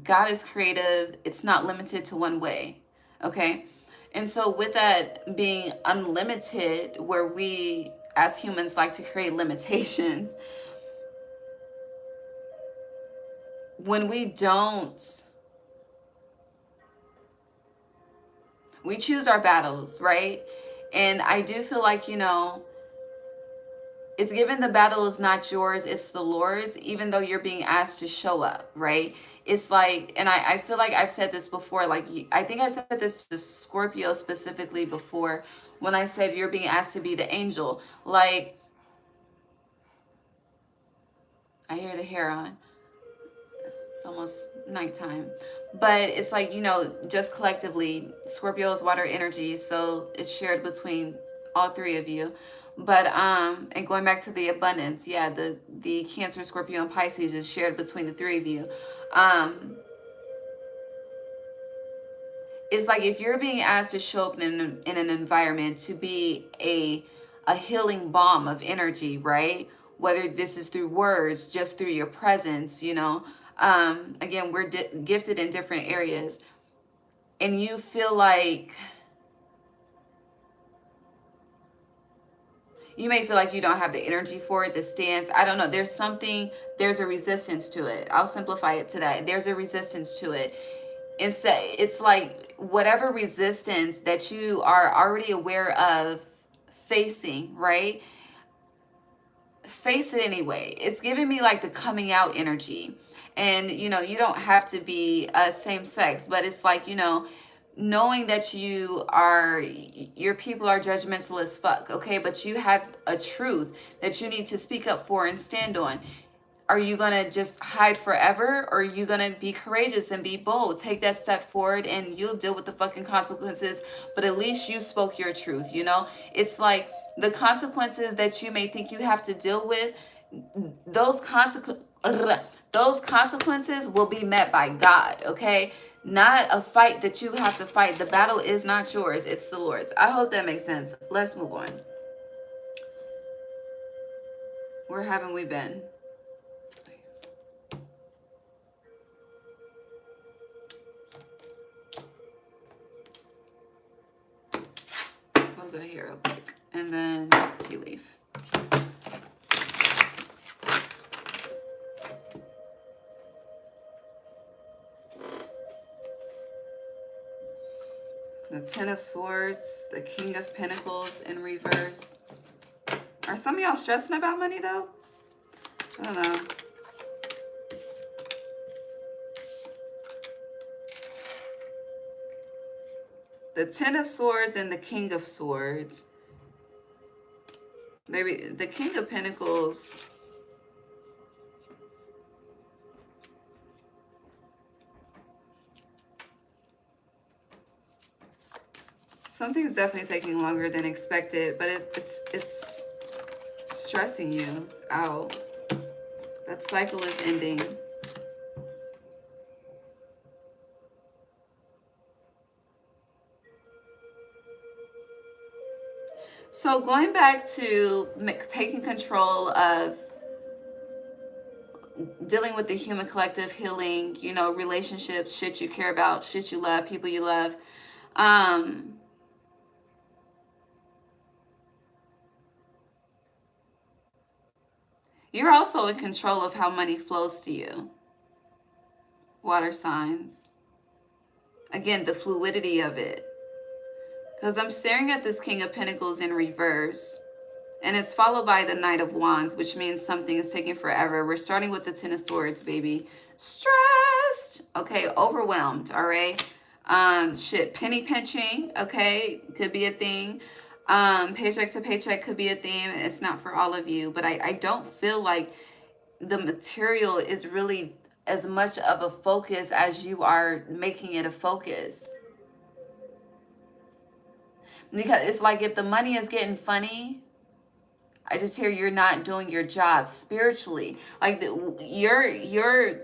God is creative. It's not limited to one way, okay? And so with that being unlimited, where we as humans like to create limitations, when we don't, we choose our battles, right? And I do feel like, you know, it's given the battle is not yours, it's the Lord's, even though you're being asked to show up, right? It's like, and I feel like I've said this before, like, I think I said this to Scorpio specifically before, when I said you're being asked to be the angel. Like, I hear the hair on. It's almost nighttime. But it's like, you know, just collectively, Scorpio is water energy, so it's shared between all three of you. But and going back to the abundance, yeah, the Cancer, Scorpio, and Pisces is shared between the three of you. It's like if you're being asked to show up in an environment to be a healing balm of energy, right? Whether this is through words, just through your presence, you know. Again, we're gifted in different areas, and you feel like, you may feel like you don't have the energy for it, the stance. I don't know. There's a resistance to it. I'll simplify it to that. There's a resistance to it. It's like whatever resistance that you are already aware of facing, right? Face it anyway. It's giving me like the coming out energy. And, you know, you don't have to be same sex, but it's like, you know, knowing that your people are judgmental as fuck, okay? But you have a truth that you need to speak up for and stand on. Are you going to just hide forever, or are you going to be courageous and be bold? Take that step forward and you'll deal with the fucking consequences, but at least you spoke your truth, you know? It's like the consequences that you may think you have to deal with, those consequences will be met by God, okay? Not a fight that you have to fight. The battle is not yours, it's the Lord's. I hope that makes sense. Let's move on. Where haven't we been? We'll go here real quick. And then tea leaf. The Ten of Swords, the King of Pentacles in reverse. Are some of y'all stressing about money though? I don't know. The Ten of Swords and the King of Swords. Maybe the King of Pentacles. Something's definitely taking longer than expected, but it's stressing you out. That cycle is ending. So going back to taking control of dealing with the human collective, healing, you know, relationships, shit you care about, shit you love, people you love. You're also in control of how money flows to you. Water signs. Again, the fluidity of it. Because I'm staring at this King of Pentacles in reverse. And it's followed by the Knight of Wands, which means something is taking forever. We're starting with the Ten of Swords, baby. Stressed. Okay, overwhelmed, all right? Shit, penny pinching, okay? Could be a thing. Paycheck to paycheck could be a theme. It's not for all of you, but I don't feel like the material is really as much of a focus as you are making it a focus. Because it's like if the money is getting funny, I just hear you're not doing your job spiritually. Like your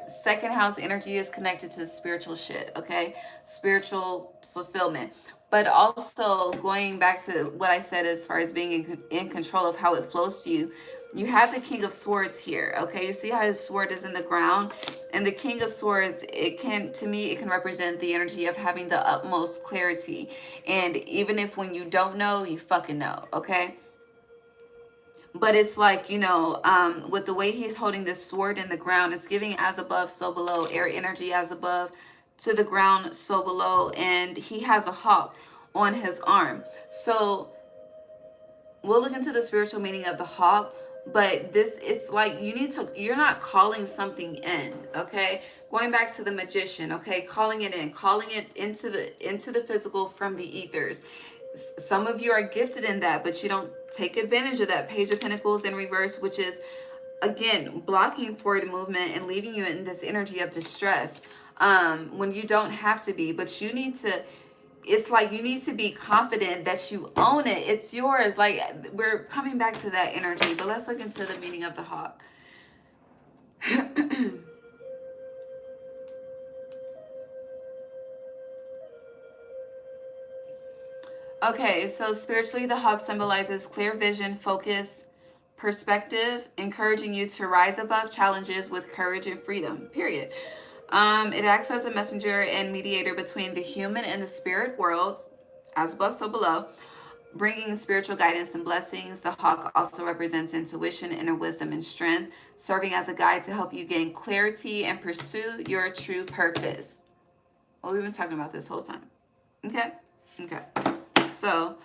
second house energy is connected to spiritual shit, okay? Spiritual fulfillment. But also going back to what I said as far as being in control of how it flows to you, you have the King of Swords here, okay? You see how his sword is in the ground? And the King of Swords, to me, it can represent the energy of having the utmost clarity. And even if when you don't know, you fucking know, okay? But it's like, you know, with the way he's holding this sword in the ground, it's giving as above, so below, air energy as above to the ground, so below. And he has a hawk on his arm. So we'll look into the spiritual meaning of the hawk, but this, it's like you need to, you're not calling something in, okay? Going back to the magician, okay? Calling it in, calling it into the physical from the ethers. Some of you are gifted in that, but you don't take advantage of that. Page of Pentacles in reverse, which is, again, blocking forward movement and leaving you in this energy of distress, when you don't have to be. But you need to, it's like you need to be confident that you own it. It's yours. Like, we're coming back to that energy, but let's look into the meaning of the hawk. Okay, so spiritually, the hawk symbolizes clear vision, focus, perspective, encouraging you to rise above challenges with courage and freedom, period. It acts as a messenger and mediator between the human and the spirit worlds, as above, so below, bringing spiritual guidance and blessings. The hawk also represents intuition, inner wisdom, and strength, serving as a guide to help you gain clarity and pursue your true purpose. Well, we've been talking about this whole time. Okay? Okay. So,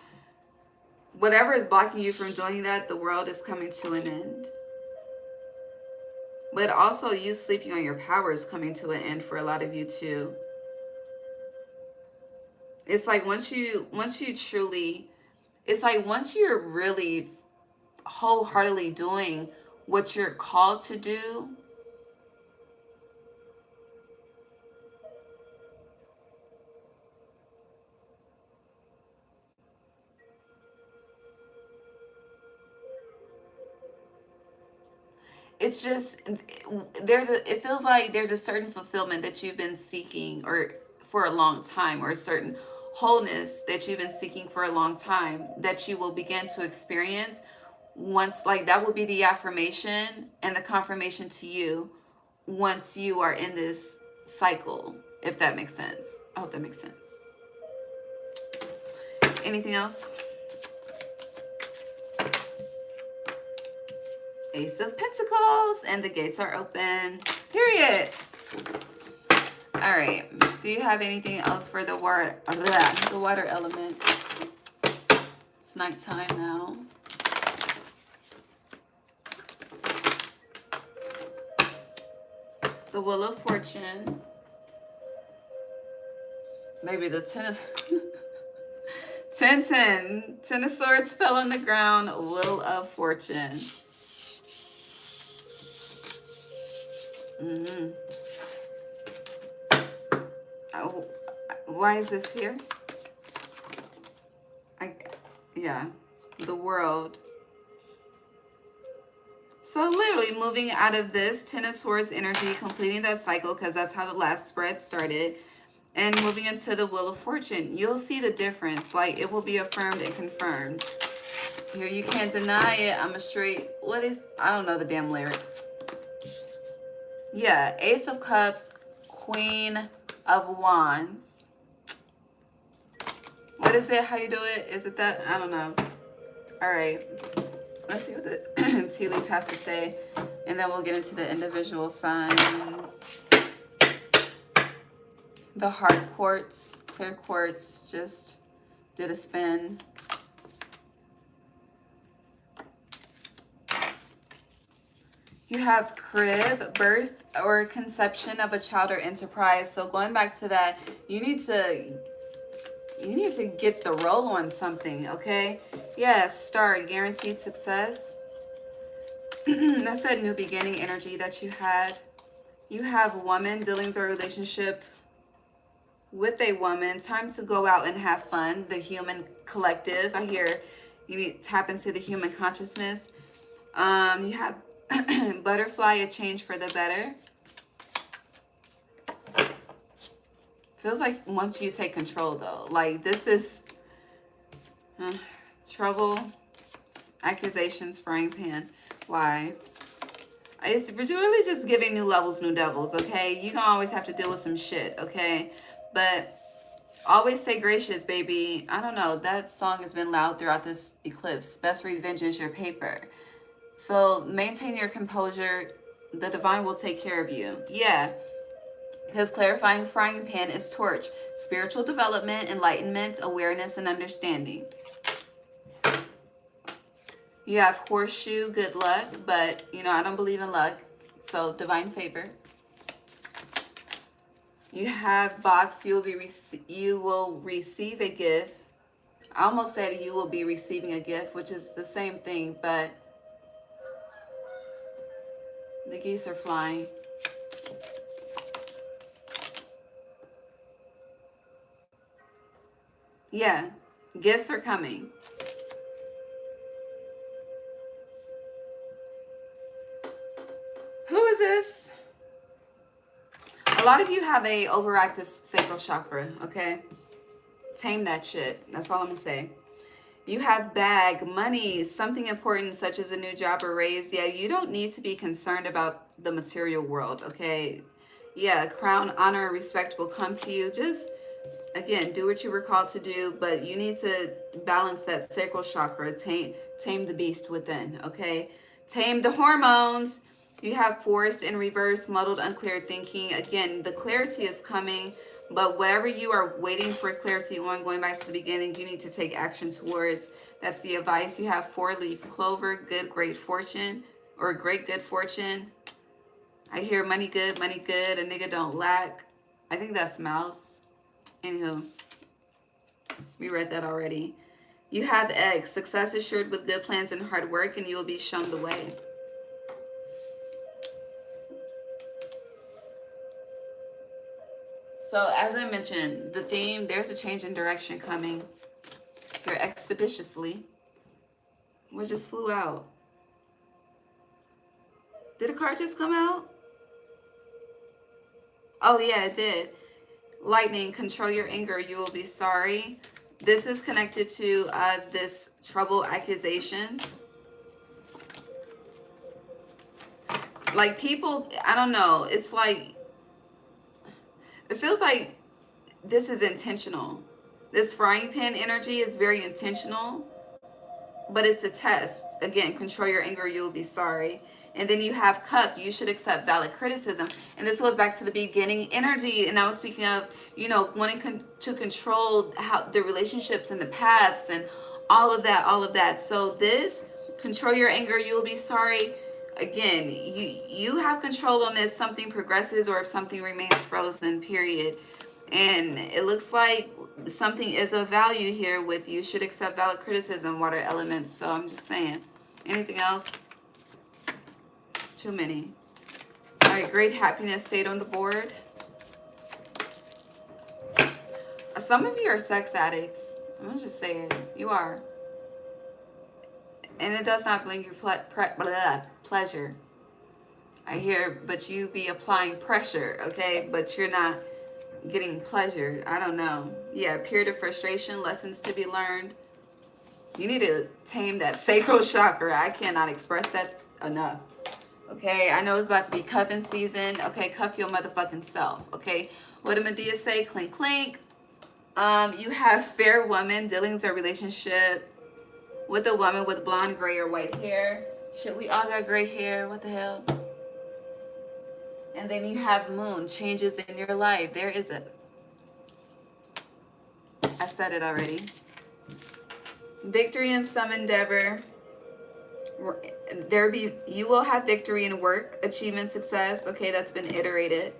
whatever is blocking you from doing that, the world is coming to an end. But also, you sleeping on your power is coming to an end for a lot of you too. It's like once you truly, it's like once you're really wholeheartedly doing what you're called to do, it's just, it feels like there's a certain fulfillment that you've been seeking or for a long time, or a certain wholeness that you've been seeking for a long time that you will begin to experience once, like, that will be the affirmation and the confirmation to you once you are in this cycle, if that makes sense. I hope that makes sense. Anything else? Ace of Pentacles, and the gates are open, period. All right, do you have anything else for the water element? It's nighttime now. The Wheel of Fortune. Maybe the Ten of Swords fell on the ground. Wheel of Fortune. Oh, why is this here? Yeah, the World. So literally moving out of this Ten of Swords energy, completing that cycle, because that's how the last spread started, and moving into the Wheel of Fortune. You'll see the difference. Like, it will be affirmed and confirmed. Here, you can't deny it. I'm a straight, I don't know the damn lyrics. Yeah, Ace of Cups, Queen of Wands. What is it? How you do it? Is it that? I don't know. All right. Let's see what the tea leaf has to say. And then we'll get into the individual signs. The heart quartz, clear quartz, just did a spin. You have crib, birth or conception of a child or enterprise. So going back to that, you need to get the roll on something, okay? Yeah, star, guaranteed success. That's that new beginning energy that you had. You have woman, dealings or relationship with a woman. Time to go out and have fun. The human collective. I hear you need to tap into the human consciousness. You have butterfly, a change for the better. Feels like once you take control though, like this is trouble, accusations, frying pan. Why? It's really just giving new levels, new devils, okay? You don't always have to deal with some shit, okay? But always stay gracious, baby. I don't know. That song has been loud throughout this eclipse. Best revenge is your paper. So maintain your composure. The divine will take care of you. Yeah. His clarifying frying pan is torch. Spiritual development, enlightenment, awareness, and understanding. You have horseshoe, good luck, but, you know, I don't believe in luck. So divine favor. You have box, you will receive a gift. I almost said you will be receiving a gift, which is the same thing, but the geese are flying. Yeah, gifts are coming. Who is this? A lot of you have a overactive sacral chakra, okay? Tame that shit. That's all I'm gonna say. You have bag, money, something important such as a new job or raise. Yeah, you don't need to be concerned about the material world, okay? Yeah, crown, honor, respect will come to you. Just, again, do what you were called to do, but you need to balance that sacral chakra, tame the beast within, okay? Tame the hormones. You have forced in reverse, muddled, unclear thinking. Again, the clarity is coming, but whatever you are waiting for clarity on, going back to the beginning, you need to take action towards. That's the advice. You have 4-leaf clover, great fortune, or great good fortune. I hear money good, a nigga don't lack. I think that's mouse. Anywho, we read that already. You have eggs, success assured with good plans and hard work, and you will be shown the way. So as I mentioned, the theme, there's a change in direction coming here expeditiously. We just flew out. Did a card just come out? Oh yeah, it did. Lightning, control your anger, you will be sorry. This is connected to this trouble accusations. Like people, I don't know, it's like, it feels like this is intentional. This frying pan energy is very intentional, but it's a test. Again, control your anger, you'll be sorry. And then you have cup, you should accept valid criticism. And this goes back to the beginning energy. And I was speaking of, you know, wanting to control how the relationships and the paths and all of that, all of that. So this, control your anger, you'll be sorry. Again, you have control on if something progresses or if something remains frozen, period. And it looks like something is of value here with you should accept valid criticism, water elements. So I'm just saying. Anything else? It's too many. All right, great happiness stayed on the board. Some of you are sex addicts. I'm gonna just say it. You are. And it does not bring you pleasure. I hear, but you be applying pressure, okay? But you're not getting pleasure. I don't know. Yeah, period of frustration, lessons to be learned. You need to tame that sacral chakra. I cannot express that enough. Okay, I know it's about to be cuffing season. Okay, cuff your motherfucking self. Okay, what did Medea say? Clink, clink. You have fair woman, dealings or relationship with a woman with blonde, gray, or white hair. Shit, we all got gray hair. What the hell? And then you have moon, changes in your life. There is it. I said it already. Victory in some endeavor. You will have victory in work, achievement, success. Okay, that's been iterated.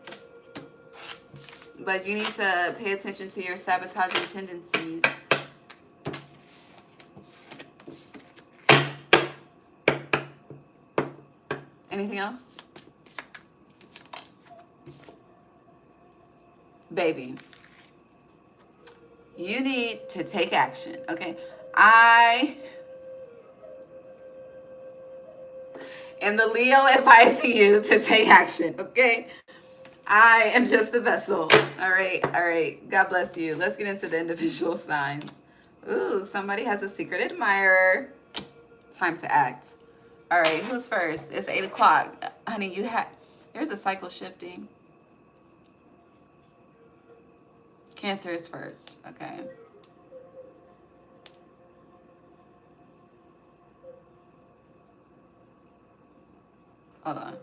But you need to pay attention to your sabotaging tendencies. Anything else? Baby, you need to take action, okay? I am the Leo advising you to take action, okay? I am just the vessel. All right, all right. God bless you. Let's get into the individual signs. Ooh, somebody has a secret admirer. Time to act. All right, who's first? It's 8 o'clock. Honey, there's a cycle shifting. Cancer is first, okay. Hold on.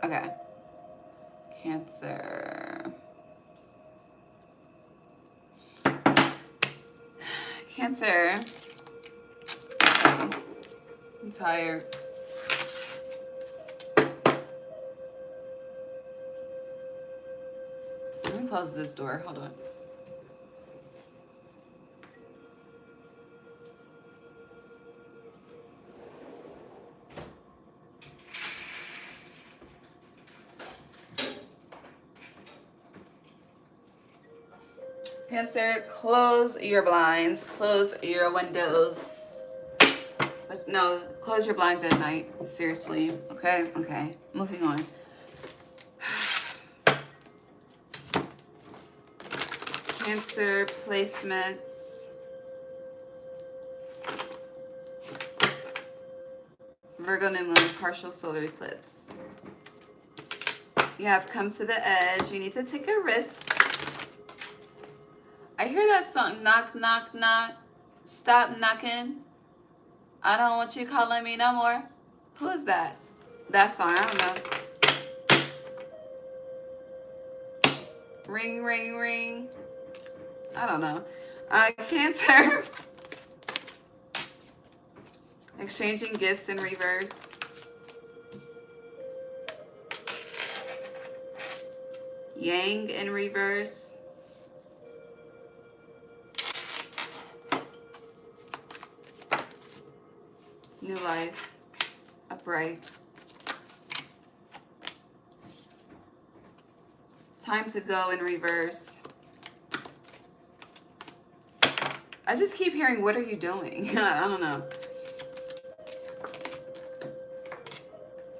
Okay. Cancer. Cancer. Okay. I'm tired. Let me close this door. Hold on. Cancer, close your blinds, close your windows. No, close your blinds at night. Seriously. Okay, okay. Moving on. Cancer placements. Virgo new moon, partial solar eclipse. You have come to the edge. You need to take a risk. I hear that song, knock, knock, knock. Stop knocking. I don't want you calling me no more. Who is that? That song, I don't know. Ring, ring, ring. I don't know. Cancer. Exchanging gifts in reverse. Yang in reverse. New life. Upright. Time to go in reverse. I just keep hearing, what are you doing? I don't know.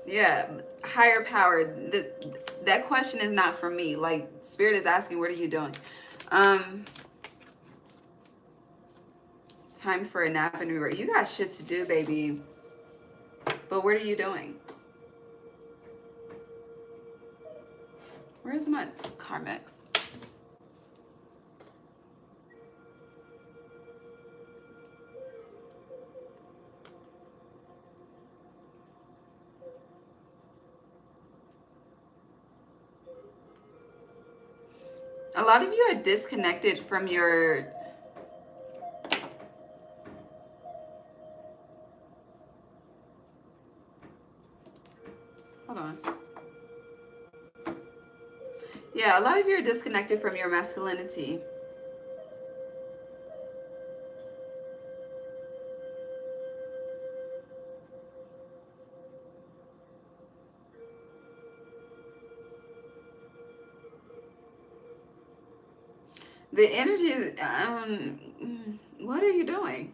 Yeah, higher power. That question is not for me. Like, Spirit is asking, what are you doing? Time for a nap in reverse. You got shit to do, baby. But what are you doing? Where's my karmics? A lot of you are disconnected from your... Hold on. Yeah, a lot of you are disconnected from your masculinity. The energy is... what are you doing?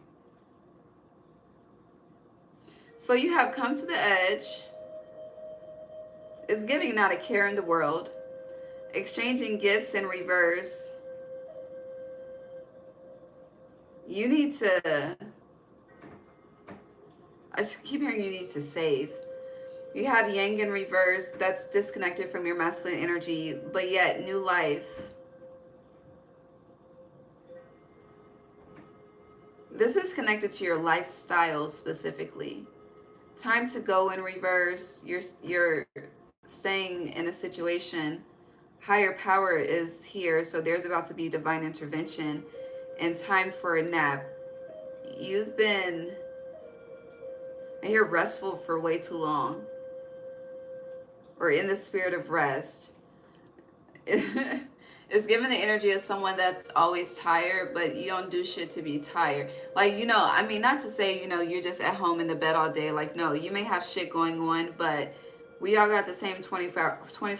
So you have come to the edge. It's giving not a care in the world. Exchanging gifts in reverse. You need to... I just keep hearing you need to save. You have Yang in reverse. That's disconnected from your masculine energy. But yet, new life. This is connected to your lifestyle specifically. Time to go in reverse. You're staying in a situation. Higher power is here, so there's about to be divine intervention. And time for a nap. You've been, I hear, restful for way too long. Or in the spirit of rest. It's given the energy of someone that's always tired, but you don't do shit to be tired. Like, you know, I mean, not to say, you know, you're just at home in the bed all day. Like, no, you may have shit going on, but we all got the same 24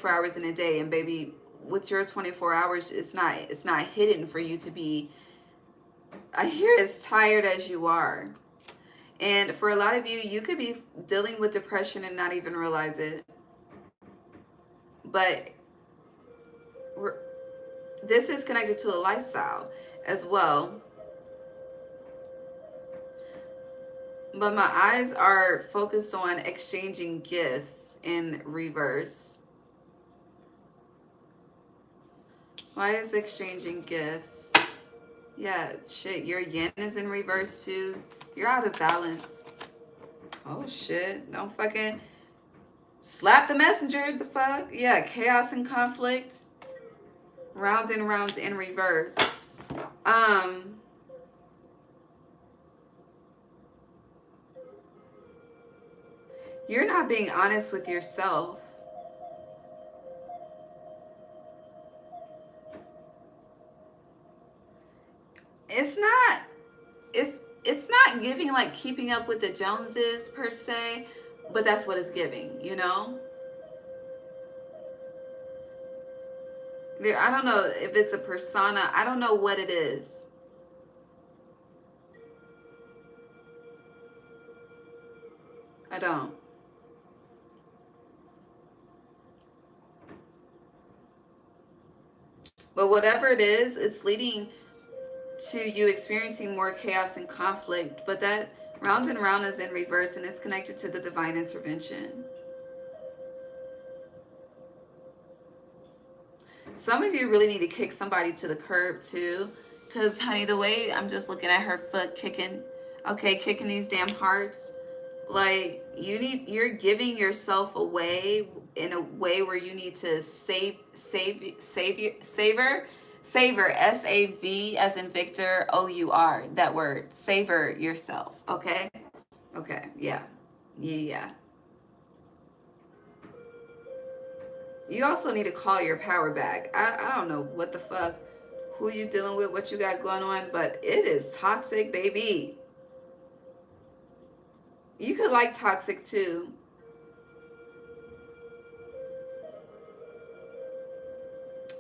hours in a day. And baby, with your 24 hours, it's not hidden for you to be, I hear, as tired as you are. And for a lot of you, you could be dealing with depression and not even realize it. But this is connected to a lifestyle as well. But my eyes are focused on exchanging gifts in reverse. Why is exchanging gifts? Yeah, shit, your yin is in reverse too. You're out of balance. Oh shit. Don't fucking slap the messenger. The fuck? Yeah, chaos and conflict. Rounds and rounds in reverse. You're not being honest with yourself. It's not, it's not giving like keeping up with the Joneses per se, but that's what it's giving, you know? There, I don't know if it's a persona. I don't know what it is. I don't. But whatever it is, it's leading to you experiencing more chaos and conflict. But that round and round is in reverse, and it's connected to the divine intervention. Some of you really need to kick somebody to the curb too. Because, honey, the way I'm just looking at her foot kicking, okay, kicking these damn hearts, like you're giving yourself away in a way where you need to savor, S-A-V as in Victor, O-U-R, that word, savor yourself, okay? Okay, yeah, yeah. You also need to call your power back. I don't know what the fuck, who you dealing with, what you got going on, but it is toxic, baby. You could like toxic too.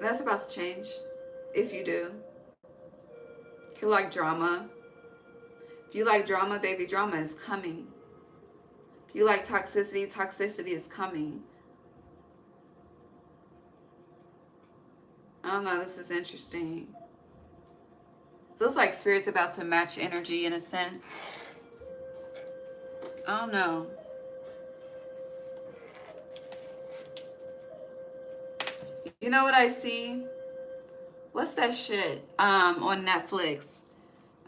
That's about to change. If you do. If you like drama. If you like drama, baby, drama is coming. If you like toxicity, toxicity is coming. I don't know, this is interesting. Feels like spirit's about to match energy in a sense. I don't know. You know what I see? What's that shit on Netflix?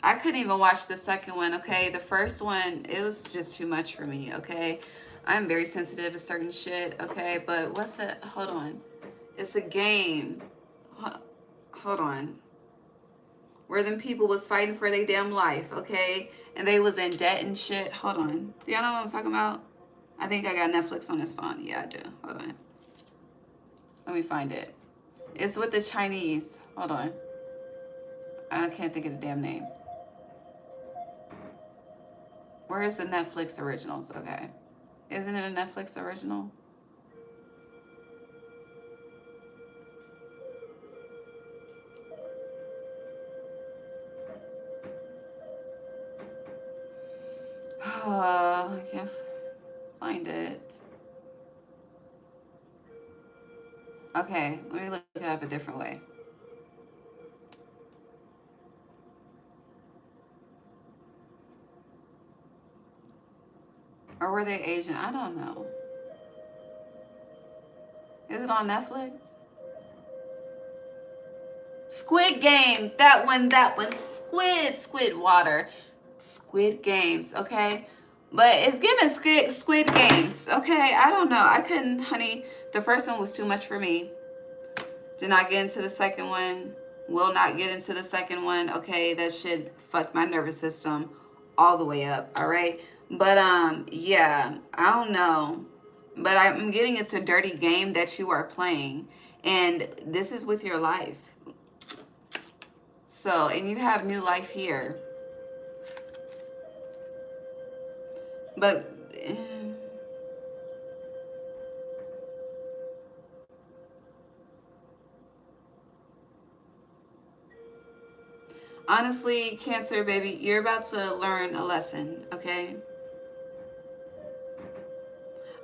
I couldn't even watch the second one, okay? The first one, it was just too much for me, okay? I'm very sensitive to certain shit, okay? But what's that? Hold on. It's a game. Hold on. Where them people was fighting for their damn life, okay? And they was in debt and shit. Hold on. Do y'all know what I'm talking about? I think I got Netflix on this phone. Yeah, I do. Hold on. Let me find it. It's with the Chinese. Hold on. I can't think of the damn name. Where is the Netflix originals? Okay. Isn't it a Netflix original? I can't find it. Okay, let me look it up a different way. Or were they Asian? I don't know. Is it on Netflix? Squid Game. That one. Squid water. Squid Games, okay? But it's given Squid Games, okay? I don't know. I couldn't, honey. The first one was too much for me. Did not get into the second one. Will not get into the second one, okay? That shit fucked my nervous system all the way up, all right? But, yeah, I don't know. But I'm getting it's a dirty game that you are playing. And this is with your life. So, and you have new life here. But honestly, Cancer, baby, you're about to learn a lesson, okay?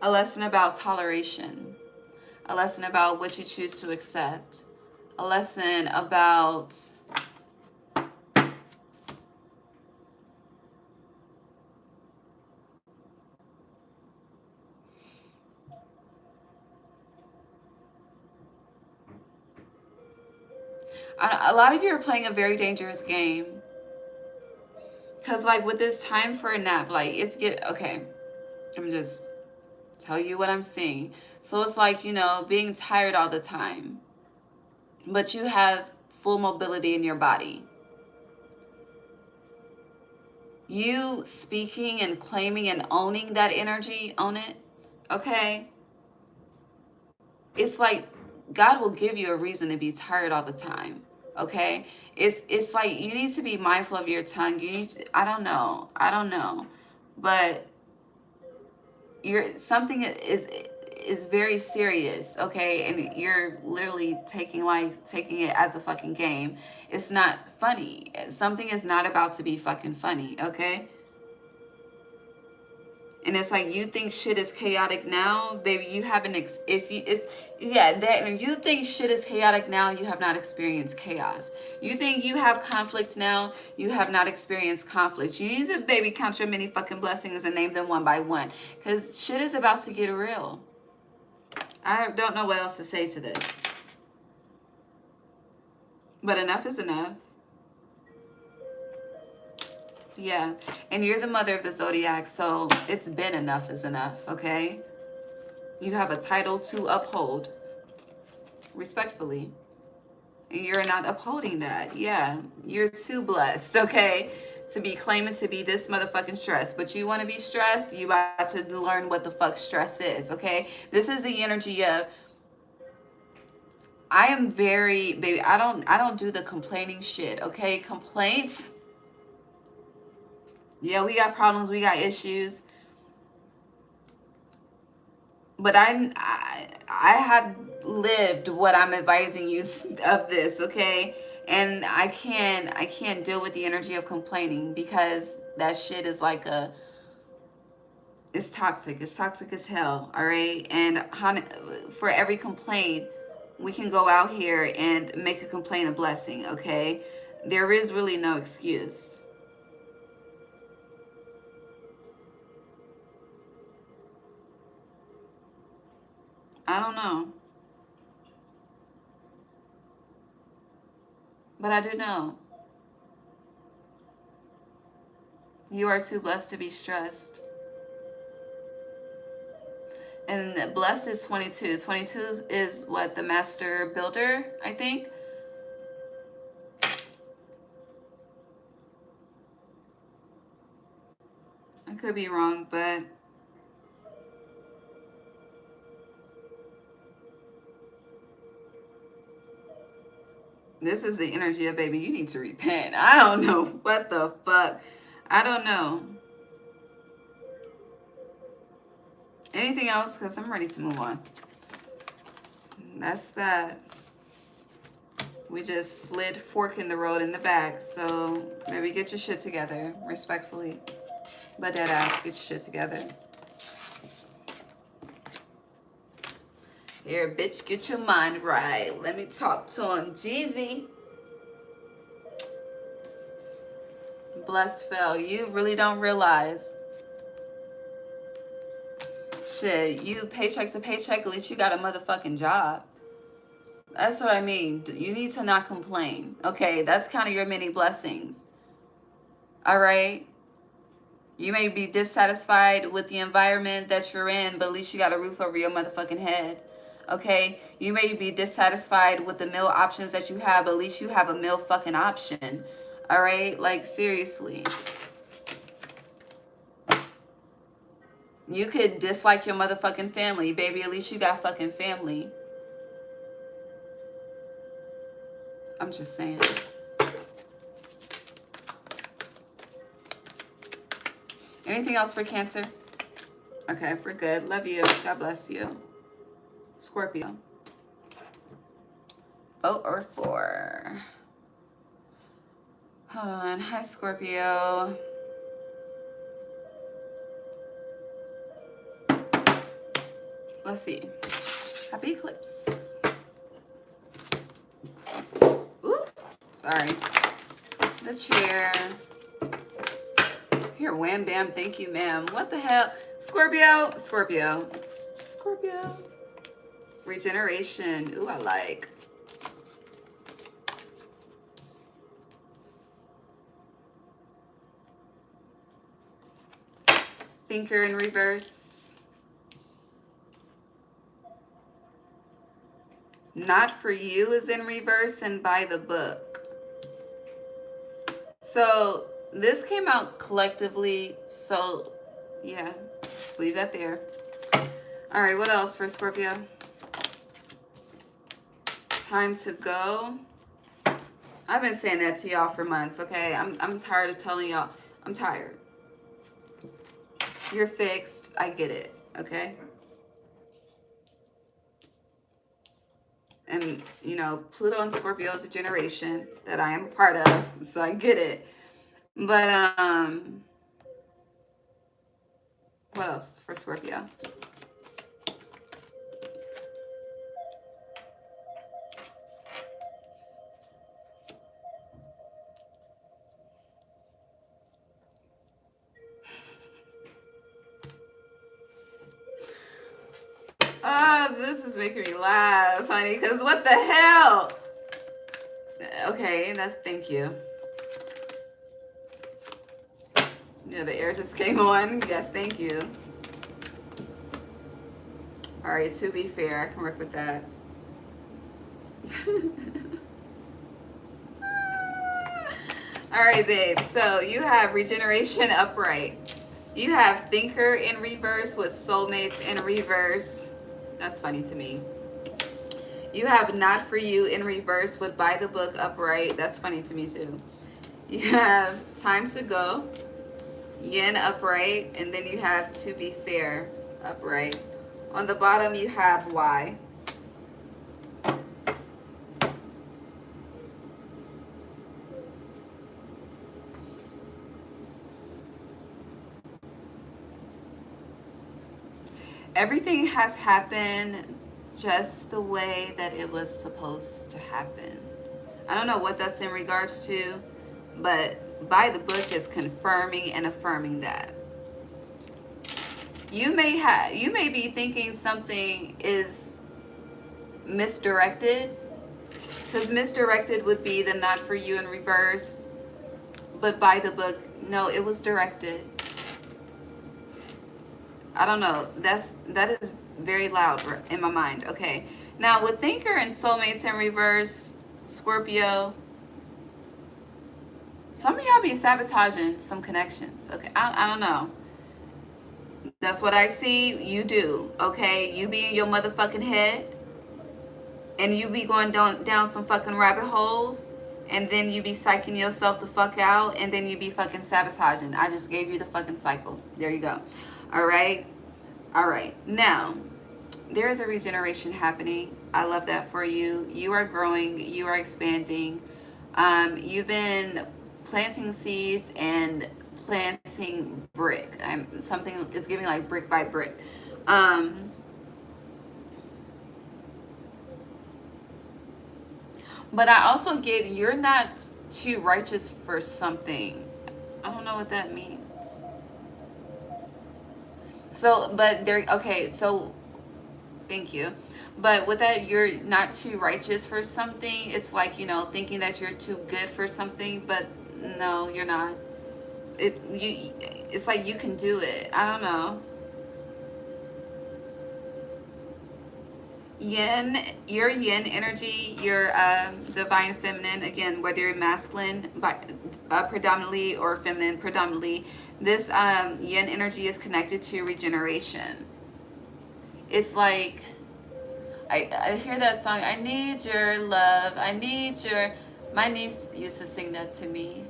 A lesson about toleration. A lesson about what you choose to accept. A lesson about a lot of you are playing a very dangerous game. Because like with this time for a nap, like okay, I'm just tell you what I'm seeing. So it's like, you know, being tired all the time, but you have full mobility in your body. You speaking and claiming and owning that energy, own it, okay? It's like God will give you a reason to be tired all the time, okay? It's like you need to be mindful of your tongue. You need to, I don't know, but you're something is very serious, okay? And you're literally taking it as a fucking game. It's not funny. Something is not about to be fucking funny, okay? And it's like, you think shit is chaotic now, baby. You haven't that you think shit is chaotic now, you have not experienced chaos. You think you have conflict now, you have not experienced conflict. You need to, baby, count your many fucking blessings and name them one by one, because shit is about to get real. I don't know what else to say to this, but enough is enough. Yeah, and you're the mother of the zodiac, so it's been enough is enough, okay? You have a title to uphold, respectfully. And you're not upholding that. Yeah, you're too blessed, okay, to be claiming to be this motherfucking stressed. But you want to be stressed, you about to learn what the fuck stress is, okay? This is the energy of, I am very, baby, I don't do the complaining shit, okay? Complaints, yeah, we got problems, we got issues. But I have lived what I'm advising you of this, okay? And I can't deal with the energy of complaining, because that shit is like it's toxic. It's toxic as hell, all right? And for every complaint, we can go out here and make a complaint a blessing, okay? There is really no excuse. I don't know. But I do know. You are too blessed to be stressed. And blessed is 22. 22 is what, the master builder, I think. I could be wrong, but this is the energy of, baby, you need to repent. I don't know what the fuck. I don't know. Anything else? Because I'm ready to move on. That's that. We just slid fork in the road in the back. So maybe get your shit together, respectfully. But dead ass, get your shit together. Here, bitch, get your mind right. Let me talk to him. Jeezy. Blessed fell. You really don't realize. Shit, you paycheck to paycheck, at least you got a motherfucking job. That's what I mean. You need to not complain. Okay, that's kind of your mini blessings. All right? You may be dissatisfied with the environment that you're in, but at least you got a roof over your motherfucking head. Okay? You may be dissatisfied with the meal options that you have, but at least you have a meal fucking option. All right? Like, seriously. You could dislike your motherfucking family, baby. At least you got fucking family. I'm just saying. Anything else for Cancer? Okay, we're good. Love you. God bless you. Scorpio. 0 or 4. Hold on. Hi, Scorpio. Let's see. Happy Eclipse. Ooh, sorry. The chair. Here, wham bam, thank you, ma'am. What the hell? Scorpio. Regeneration. Ooh, I like. Thinker in reverse. Not for you is in reverse, and by the book. So this came out collectively. So yeah, just leave that there. All right, what else for Scorpio? Time to go. I've been saying that to y'all for months, okay? I'm tired of telling y'all. I'm tired. You're fixed. I get it, okay? And, you know, Pluto and Scorpio is a generation that I am a part of, so I get it. But, what else for Scorpio? This is making me laugh, honey, because what the hell? Okay, thank you. Yeah, the air just came on. Yes, thank you. All right, to be fair, I can work with that. All right, babe. So you have regeneration upright. You have thinker in reverse with soulmates in reverse. That's funny to me. You have not for you in reverse with by the book upright. That's funny to me too. You have time to go, yin upright, and then you have to be fair upright. On the bottom you have why. Everything has happened just the way that it was supposed to happen. I don't know what that's in regards to, but by the book is confirming and affirming that. You may be thinking something is misdirected, because misdirected would be the not for you in reverse, but by the book, no, it was directed. I don't know. That is very loud in my mind. Okay. Now with thinker and soulmates in reverse, Scorpio, some of y'all be sabotaging some connections. Okay. I don't know. That's what I see you do. Okay. You be in your motherfucking head and you be going down some fucking rabbit holes, and then you be psyching yourself the fuck out, and then you be fucking sabotaging. I just gave you the fucking cycle. There you go. All right. All right. Now, there is a regeneration happening. I love that for you. You are growing. You are expanding. You've been planting seeds and planting brick. Something is giving like brick by brick. But I also get you're not too righteous for something. I don't know what that means. So, but there, okay, so thank you. But with that, you're not too righteous for something. It's like, you know, thinking that you're too good for something, but no, you're not. It's like you can do it. I don't know. Yin, your yin energy, your divine feminine, again, whether you're masculine predominantly or feminine predominantly, this yin energy is connected to regeneration. It's like, I hear that song, I need your love, I need your, my niece used to sing that to me.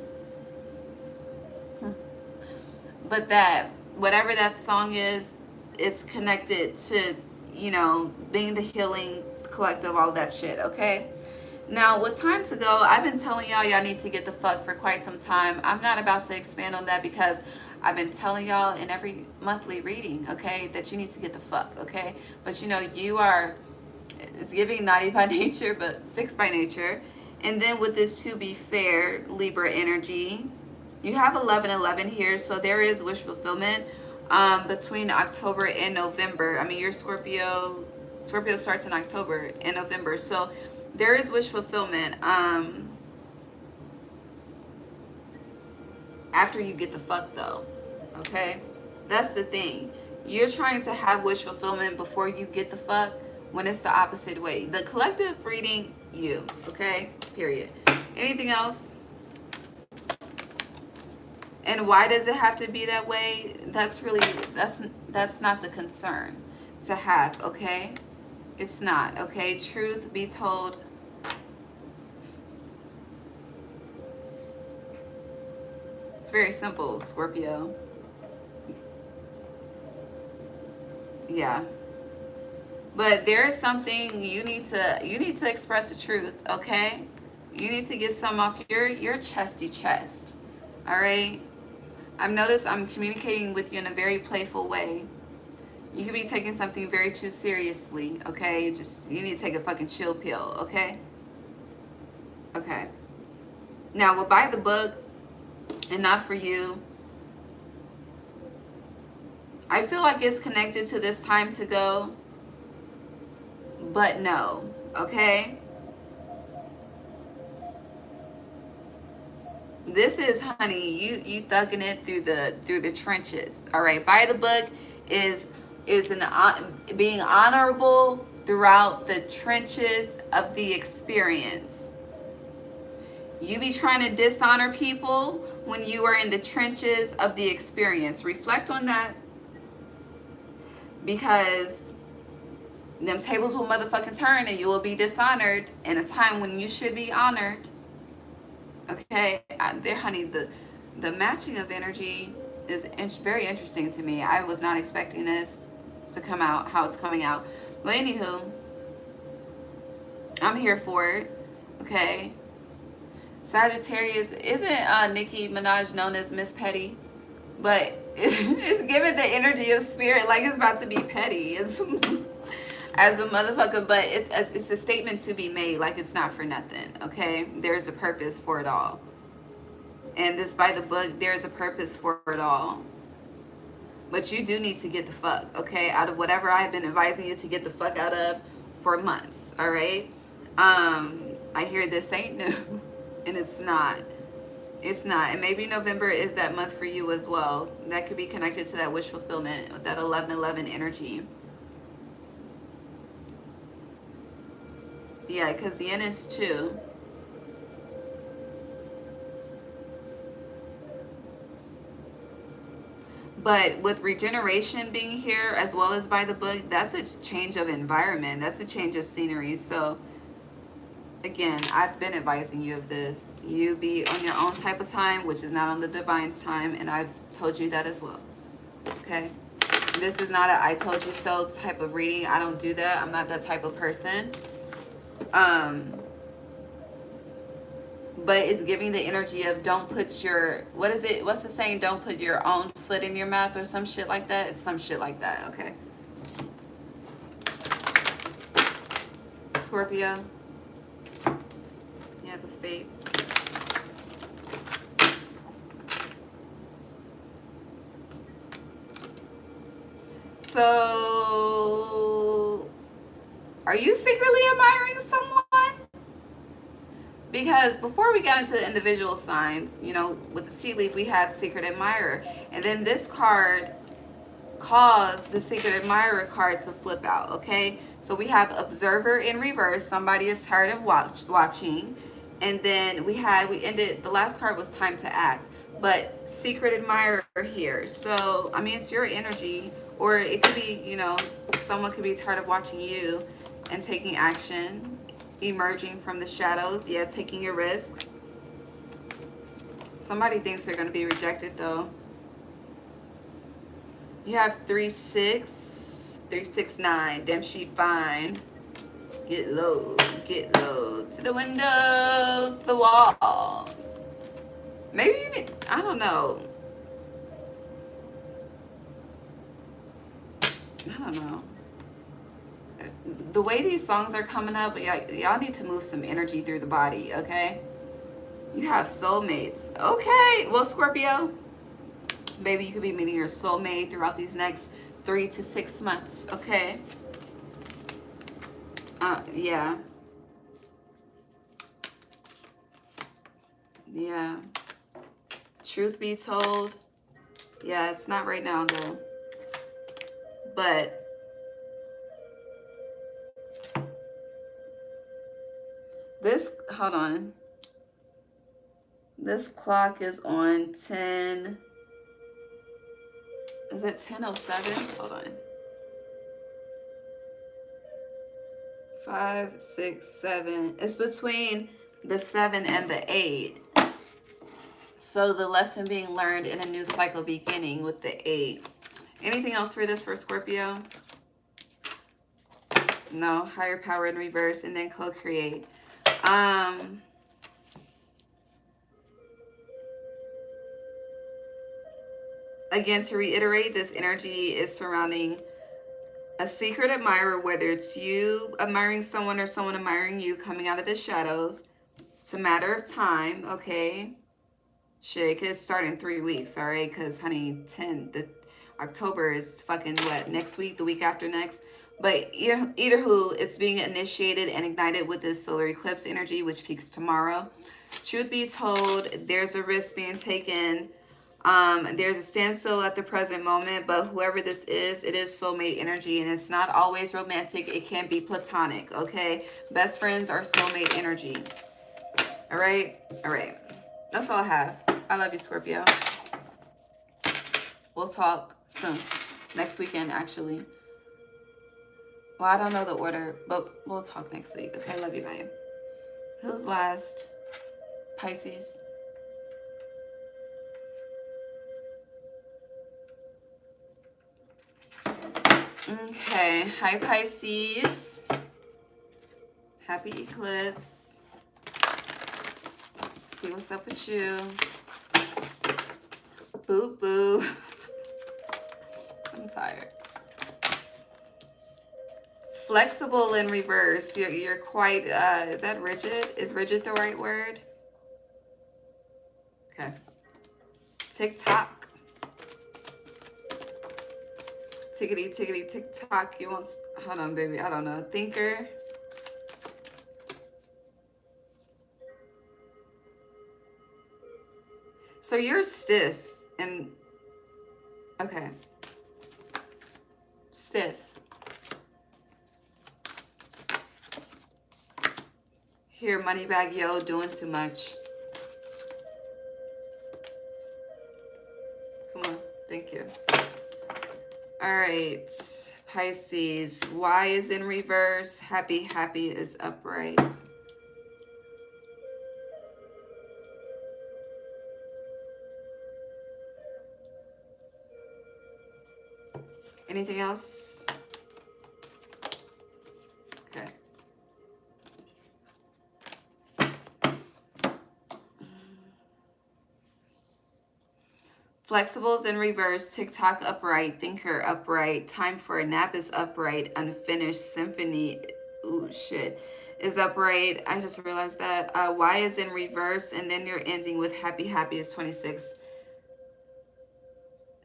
But that, whatever that song is, it's connected to, you know, being the healing collective, all that shit, okay? Now, with time to go, I've been telling y'all need to get the fuck for quite some time. I'm not about to expand on that because I've been telling y'all in every monthly reading, okay, that you need to get the fuck, okay? But you know, you are, it's giving naughty by nature, but fixed by nature. And then with this to be fair, Libra energy, you have 11-11 here, so there is wish fulfillment between October and November. I mean, your Scorpio starts in October and November, so there is wish fulfillment after you get the fuck though, okay? That's the thing. You're trying to have wish fulfillment before you get the fuck, when it's the opposite way. The collective reading, you, okay? Period. Anything else? And why does it have to be that way? That's really, that's not the concern to have, okay? It's not, okay? Truth be told, it's very simple, Scorpio. Yeah. But there is something you need to express the truth, okay? You need to get some off your chesty chest. All right? I've noticed I'm communicating with you in a very playful way. You could be taking something very too seriously, okay? Just, you need to take a fucking chill pill, okay? Okay. Now, we'll buy the book and not for you. I feel like it's connected to this time to go, but no, okay? This is, honey, you thugging it through the trenches. All right, buy the book is being honorable throughout the trenches of the experience. You be trying to dishonor people when you are in the trenches of the experience. Reflect on that, because them tables will motherfucking turn and you will be dishonored in a time when you should be honored. Okay, there, honey, the matching of energy is very interesting to me. I was not expecting this to come out how it's coming out. But anywho, I'm here for it. Okay. Sagittarius, isn't Nicki Minaj known as Miss Petty? But it's giving the energy of spirit like it's about to be petty. It's as a motherfucker, but it's a statement to be made, like it's not for nothing, okay? There's a purpose for it all. And this by the book, there's a purpose for it all. But you do need to get the fuck, okay? Out of whatever I've been advising you to get the fuck out of for months, all right? I hear this ain't new, and it's not. It's not. And maybe November is that month for you as well. That could be connected to that wish fulfillment, with that 11/11 energy. Yeah, because the Yin is 2. But with regeneration being here, as well as by the book, that's a change of environment. That's a change of scenery. So, again, I've been advising you of this. You be on your own type of time, which is not on the divine's time. And I've told you that as well. Okay? This is not a I told you so type of reading. I don't do that. I'm not that type of person. But it's giving the energy of don't put your, what is it? What's the saying? Don't put your own foot in your mouth or some shit like that. It's some shit like that. Okay. Scorpio. Yeah, the fates. So, are you secretly admiring someone? Because before we got into the individual signs, you know, with the tea leaf, we had Secret Admirer. And then this card caused the Secret Admirer card to flip out, okay? So we have Observer in reverse. Somebody is tired of watching. And then we ended, the last card was Time to Act. But Secret Admirer here. So, I mean, it's your energy. Or it could be, you know, someone could be tired of watching you and taking action. Emerging from the shadows. Yeah, taking a risk. Somebody thinks they're going to be rejected, though. You have 3-6, 3-6-9. Damn, she fine. Get low, get low. To the window, the wall. Maybe you need, I don't know. I don't know. The way these songs are coming up, y'all need to move some energy through the body, okay? You have soulmates. Okay, well, Scorpio, maybe you could be meeting your soulmate throughout these next 3 to 6 months, okay? Yeah. Yeah. Truth be told, Yeah, it's not right now though. But this, hold on. This clock is on 10. Is it 10:07? Hold on. 5, 6, 7. It's between the 7 and the 8. So the lesson being learned in a new cycle beginning with the 8. Anything else for this for Scorpio? No. Higher power in reverse, and then co-create. Again, to reiterate, this energy is surrounding a secret admirer, whether it's you admiring someone or someone admiring you, coming out of the shadows. It's a matter of time, okay? Shit, it could start in 3 weeks, all right? Because, honey, October is fucking what? Next week, the week after next? But either who, it's being initiated and ignited with this solar eclipse energy, which peaks tomorrow. Truth be told, there's a risk being taken. There's a standstill at the present moment, but whoever this is, it is soulmate energy, and it's not always romantic. It can be platonic, okay? Best friends are soulmate energy. All right? All right. That's all I have. I love you, Scorpio. We'll talk soon. Next weekend, actually. Well, I don't know the order, but we'll talk next week. Okay, love you, babe. Who's last? Pisces. Okay. Hi, Pisces. Happy eclipse. See what's up with you. Boo boo. I'm tired. Flexible in reverse. You're quite, is that rigid? Is rigid the right word? Okay. Tick-tock. Tickety, tickety, tick-tock. You won't, hold on, baby. I don't know. Thinker. So you're stiff and, okay. Stiff. Here, Moneybag Yo, doing too much. Come on, thank you. All right, Pisces. Y is in reverse. Happy, happy is upright. Anything else? Okay. Flexibles in reverse, TikTok upright, thinker upright, time for a nap is upright, unfinished symphony, ooh, shit, is upright. I just realized that. Y is in reverse, and then you're ending with happy, happy is 26.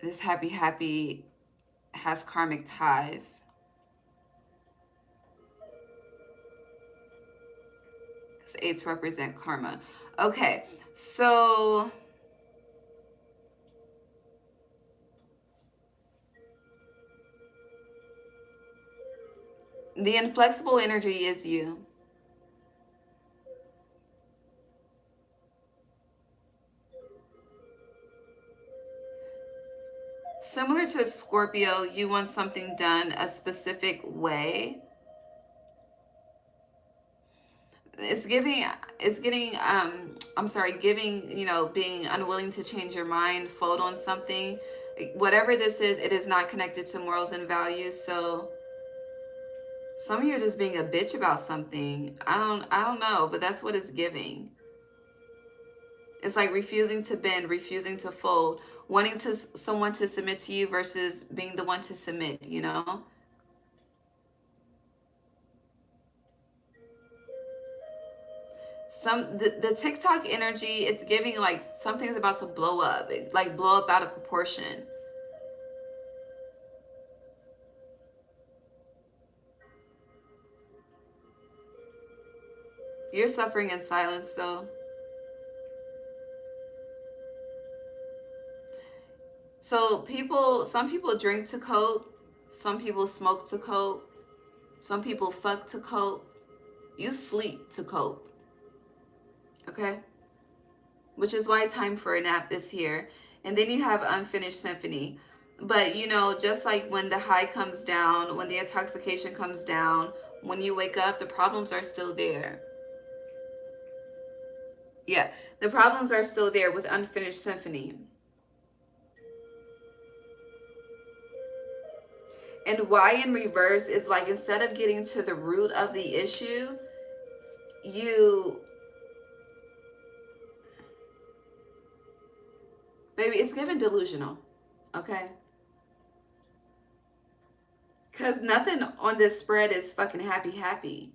This happy, happy has karmic ties. Because 8s represent karma. Okay, so the inflexible energy is you. Similar to Scorpio, you want something done a specific way. It's giving, giving, being unwilling to change your mind, fold on something. Whatever this is, it is not connected to morals and values. So some of you are just being a bitch about something. I don't know, but that's what it's giving. It's like refusing to bend, refusing to fold, wanting someone to submit to you versus being the one to submit, The TikTok energy, it's giving like something's about to blow up, like blow up out of proportion. You're suffering in silence though. So some people drink to cope, some people smoke to cope, some people fuck to cope. You sleep to cope, okay? Which is why time for a nap is here. And then you have unfinished symphony. But you know, just like when the high comes down, when the intoxication comes down, when you wake up, the problems are still there. Yeah, the problems are still there with unfinished symphony. And why in reverse is like, instead of getting to the root of the issue, you, baby, it's given delusional, okay? Because nothing on this spread is fucking happy.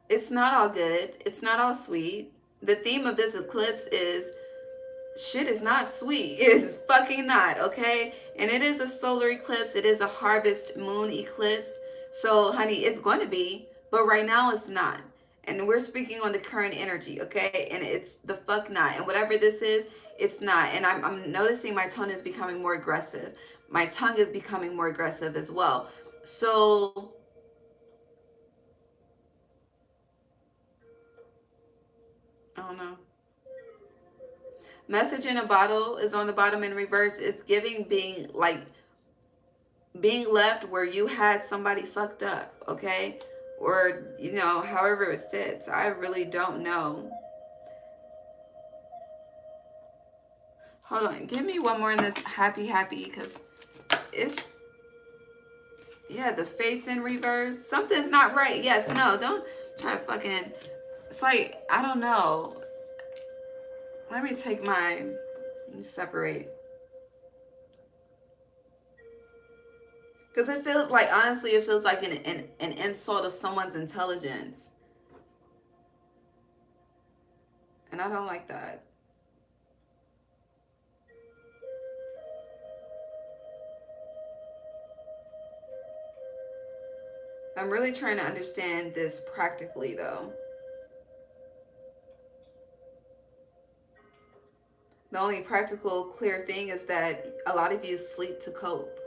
It's not all good. It's not all sweet. The theme of this eclipse is shit is not sweet. It's fucking not, okay? And it is a solar eclipse. It is a harvest moon eclipse. So, honey, it's going to be, but right now it's not. And we're speaking on the current energy, okay? And it's the fuck not. And whatever this is, it's not. And I'm noticing my tone is becoming more aggressive. My tongue is becoming more aggressive as well. So, I don't know. Message in a bottle is on the bottom in reverse. It's giving being like being left where you had somebody fucked up, okay? Or, you know, however it fits. I really don't know. Hold on. Give me one more in this happy, because it's, yeah, the fate's in reverse. Something's not right. Yes, no, don't try to fucking, it's like, I don't know. Let me take mine and separate. Because it feels like, honestly, it feels like an insult of someone's intelligence. And I don't like that. I'm really trying to understand this practically, though. The only practical, clear thing is that a lot of you sleep to cope.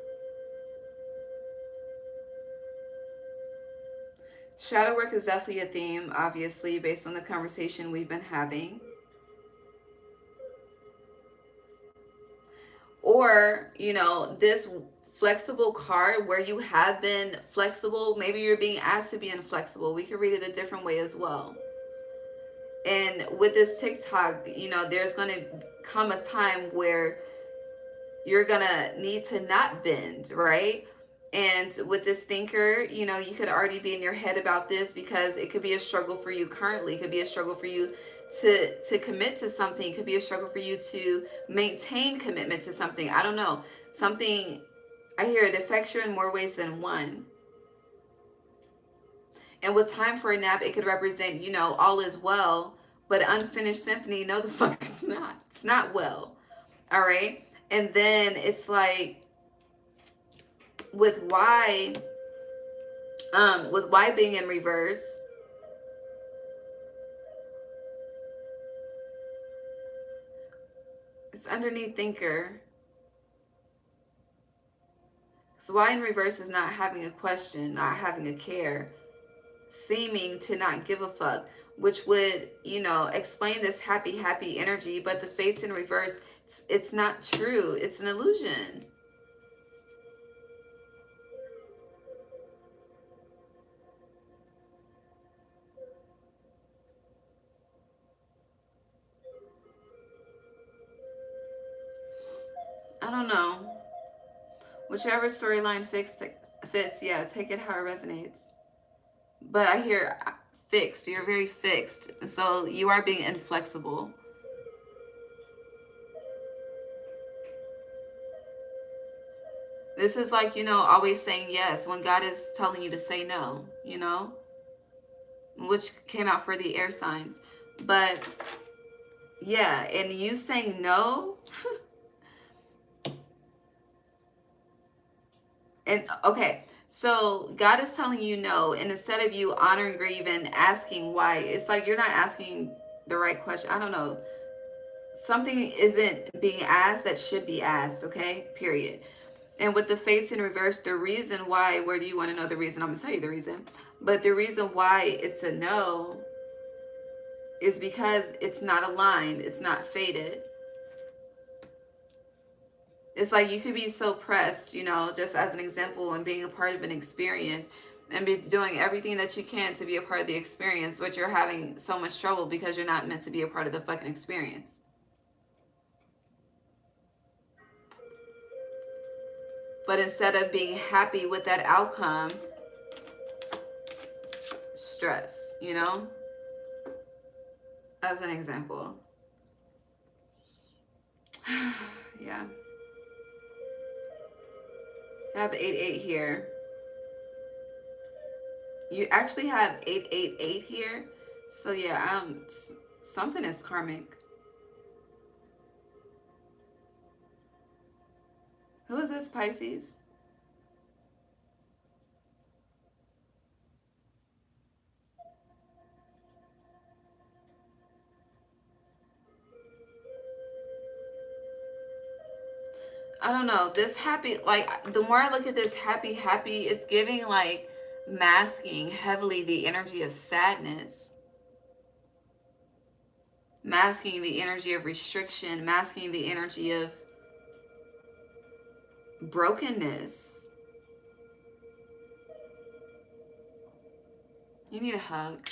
Shadow work is definitely a theme, obviously, based on the conversation we've been having. Or, you know, this flexible card where you have been flexible, maybe you're being asked to be inflexible. We can read it a different way as well. And with this TikTok, you know, there's going to come a time where you're going to need to not bend, right? And with this thinker, you know, you could already be in your head about this because it could be a struggle for you currently. It could be a struggle for you to commit to something. It could be a struggle for you to maintain commitment to something. I don't know. Something, I hear it affects you in more ways than one. And with time for a nap, it could represent, you know, all is well. But unfinished symphony, no, the fuck it's not. It's not well. All right. And then it's like, with why being in reverse, it's underneath thinker. So why in reverse is not having a question, not having a care, seeming to not give a fuck, which would, you know, explain this happy energy. But the fate's in reverse. It's not true. It's an illusion. I don't know. Whichever storyline fits, yeah, take it how it resonates. But I hear fixed. You're very fixed. So you are being inflexible. This is like, you know, always saying yes when God is telling you to say no, you know, which came out for the air signs. But yeah, and you saying no. And okay, so God is telling you no, and instead of you honoring or even asking why, it's like you're not asking the right question. I don't know. something isn't being asked that should be asked, okay? Period. And with the fates in reverse, the reason why, whether you want to know the reason, I'm going to tell you the reason, but the reason why it's a no is because it's not aligned, it's not fated. It's like you could be so pressed, you know, just as an example, and being a part of an experience and be doing everything that you can to be a part of the experience, but you're having so much trouble because you're not meant to be a part of the fucking experience. But instead of being happy with that outcome, stress, you know, as an example. Yeah. I have 8-8 here. You actually have 8-8-8 here. So yeah, something is karmic. Who is this, Pisces? I don't know. This happy, like, the more I look at this happy, it's giving like masking heavily the energy of sadness, masking the energy of restriction, masking the energy of brokenness. You need a hug.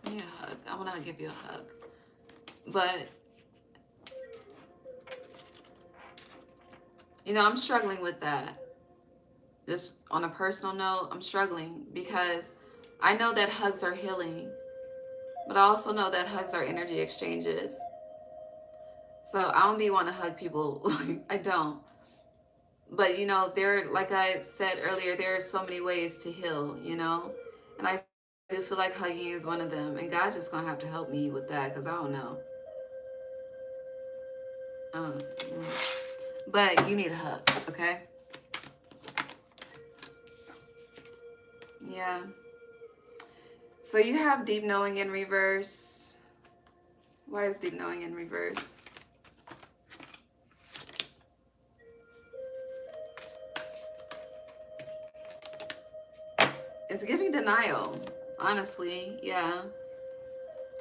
You need a hug. I want to give you a hug. But, you know, I'm struggling with that. Just on a personal note, I'm struggling because I know that hugs are healing, but I also know that hugs are energy exchanges. So I don't be want to hug people. I don't. But, you know, there, like I said earlier, there are so many ways to heal, you know? And I do feel like hugging is one of them. And God's just going to have to help me with that because I don't know. But you need a hug, okay? Yeah. So you have deep knowing in reverse. Why is deep knowing in reverse? It's giving denial, honestly. Yeah.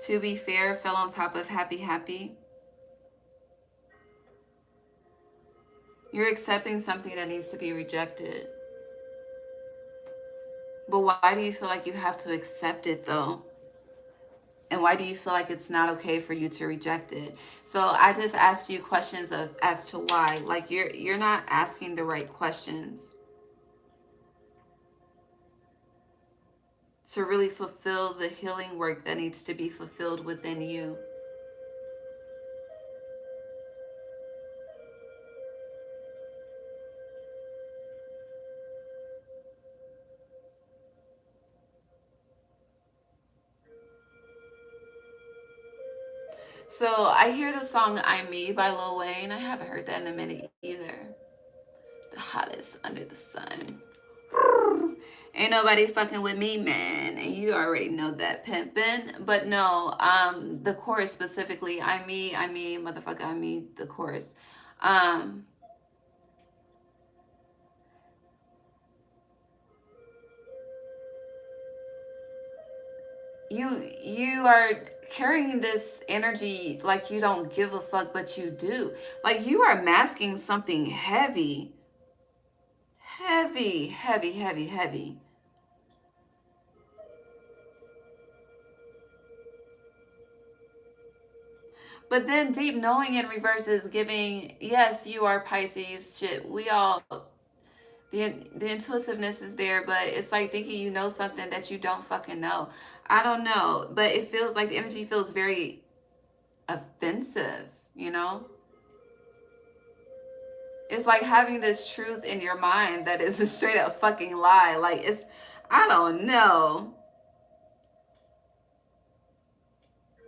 To be fair, fell on top of happy. You're accepting something that needs to be rejected. But why do you feel like you have to accept it though? And why do you feel like it's not okay for you to reject it? So I just asked you questions as to why. Like you're not asking the right questions to really fulfill the healing work that needs to be fulfilled within you. So I hear the song I'm Me by Lil Wayne. I haven't heard that in a minute either. The hottest under the sun. Ain't nobody fucking with me, man. And you already know that, pimpin'. But no, the chorus specifically, I'm me, motherfucker, I'm me, the chorus. You are carrying this energy like you don't give a fuck, but you do. Like you are masking something heavy. Heavy. But then deep knowing in reverse is giving, yes, you are Pisces, shit. We all, the intuitiveness is there, but it's like thinking you know something that you don't fucking know. I don't know, but it feels like the energy feels very offensive, you know? It's like having this truth in your mind that is a straight up fucking lie. Like it's, I don't know.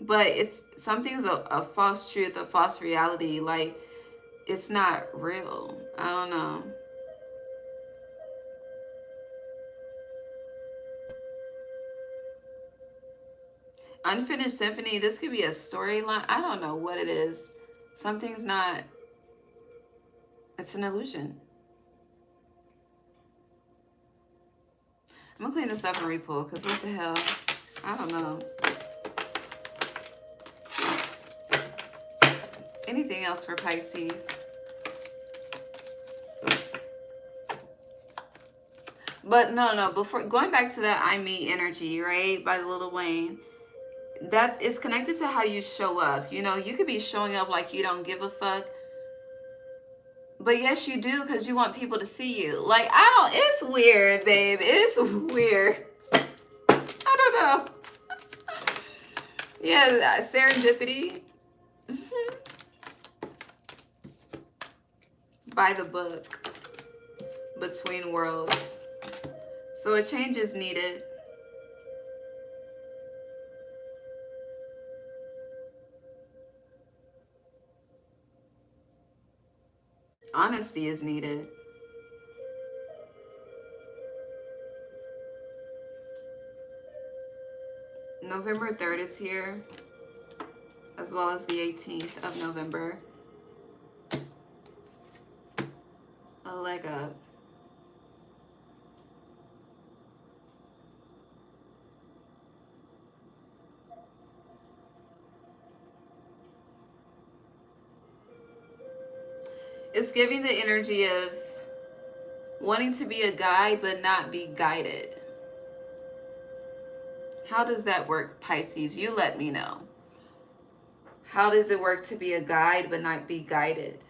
But it's, something's a false truth, a false reality. Like it's not real. I don't know. Unfinished symphony, this could be a storyline. I don't know what it is. Something's not, it's an illusion. I'm gonna clean this up and repull, because what the hell? I don't know. Anything else for Pisces? But no, before going back to that I Me energy, right, by Lil Wayne, it's connected to how you show up. You know, you could be showing up like you don't give a fuck, but yes you do, because you want people to see you. Like, it's weird, babe. It's weird. I don't know. Yeah, serendipity. By the book. Between worlds. So a change is needed. Honesty is needed. November 3rd is here, as well as the 18th of November. A leg up. It's giving the energy of wanting to be a guide but not be guided. How does that work, Pisces? You let me know. How does it work to be a guide but not be guided?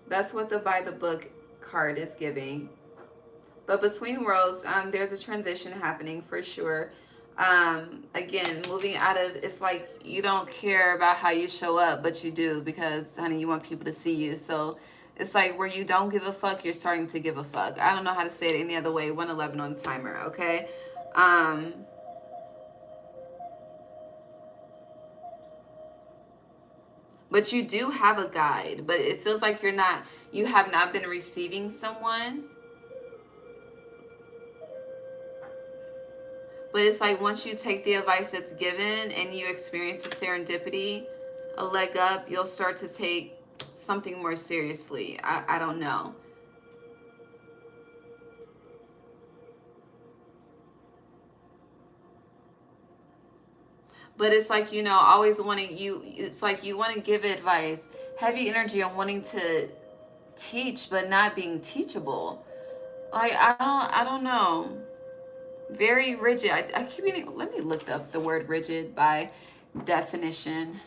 That's what the by the book card is giving. But between worlds, there's a transition happening for sure. Again, moving out of, it's like you don't care about how you show up, but you do, because honey, you want people to see you. So it's like where you don't give a fuck, you're starting to give a fuck. I don't know how to say it any other way. 111 on the timer, okay? But you do have a guide, but it feels like you have not been receiving someone. But it's like once you take the advice that's given and you experience the serendipity, a leg up, you'll start to take something more seriously. I don't know. But it's like, you know, always wanting it's like you want to give advice. Heavy energy on wanting to teach, but not being teachable. Like, I don't know. Very rigid. I keep meaning, let me look up the word rigid by definition.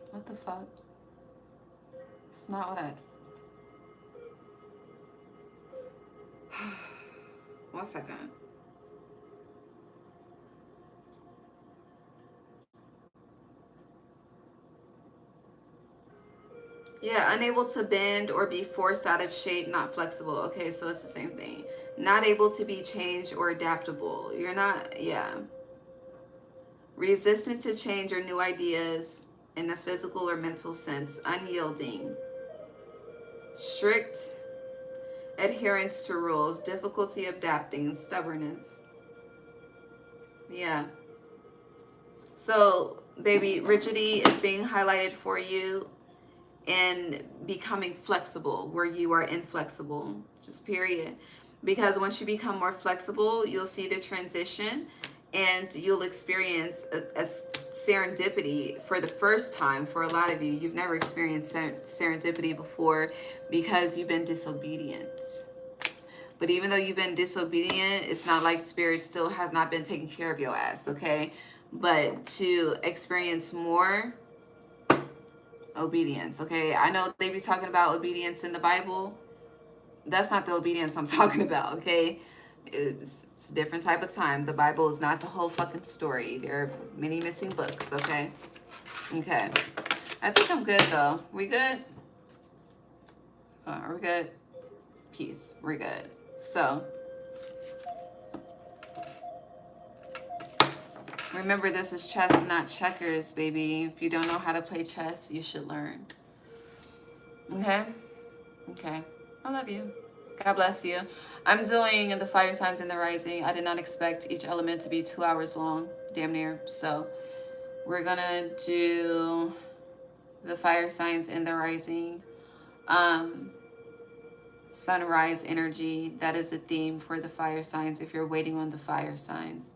What the fuck? It's not what I... 1 second. Yeah, unable to bend or be forced out of shape, not flexible. Okay, so it's the same thing. Not able to be changed or adaptable. You're not, yeah. Resistant to change or new ideas in a physical or mental sense. Unyielding. Strict adherence to rules. Difficulty adapting. Stubbornness. Yeah. So, baby, rigidity is being highlighted for you. And becoming flexible where you are inflexible, just period. Because once you become more flexible, you'll see the transition and you'll experience a serendipity for the first time. For a lot of you, you've never experienced serendipity before because you've been disobedient. But even though you've been disobedient, it's not like spirit still has not been taking care of your ass, okay? But to experience more obedience, okay? I know they be talking about obedience in the Bible. That's not the obedience I'm talking about, okay? It's a different type of time. The Bible is not the whole fucking story. There are many missing books, okay? Okay. I think I'm good, though. We good? Are we good? Peace. We're good. So, remember, this is chess, not checkers, baby. If you don't know how to play chess, you should learn. Okay? Okay. I love you. God bless you. I'm doing the fire signs in the rising. I did not expect each element to be 2 hours long, damn near. So we're gonna do the fire signs in the rising. Sunrise energy, that is a theme for the fire signs. If you're waiting on the fire signs,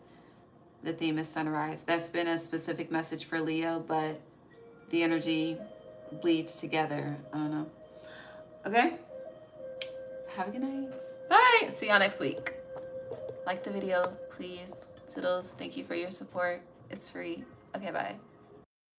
the theme is sunrise. That's been a specific message for Leo, but the energy bleeds together. I don't know. Okay? Have a good night. Bye. See y'all next week. Like the video, please. Toodles, thank you for your support. It's free. Okay, bye.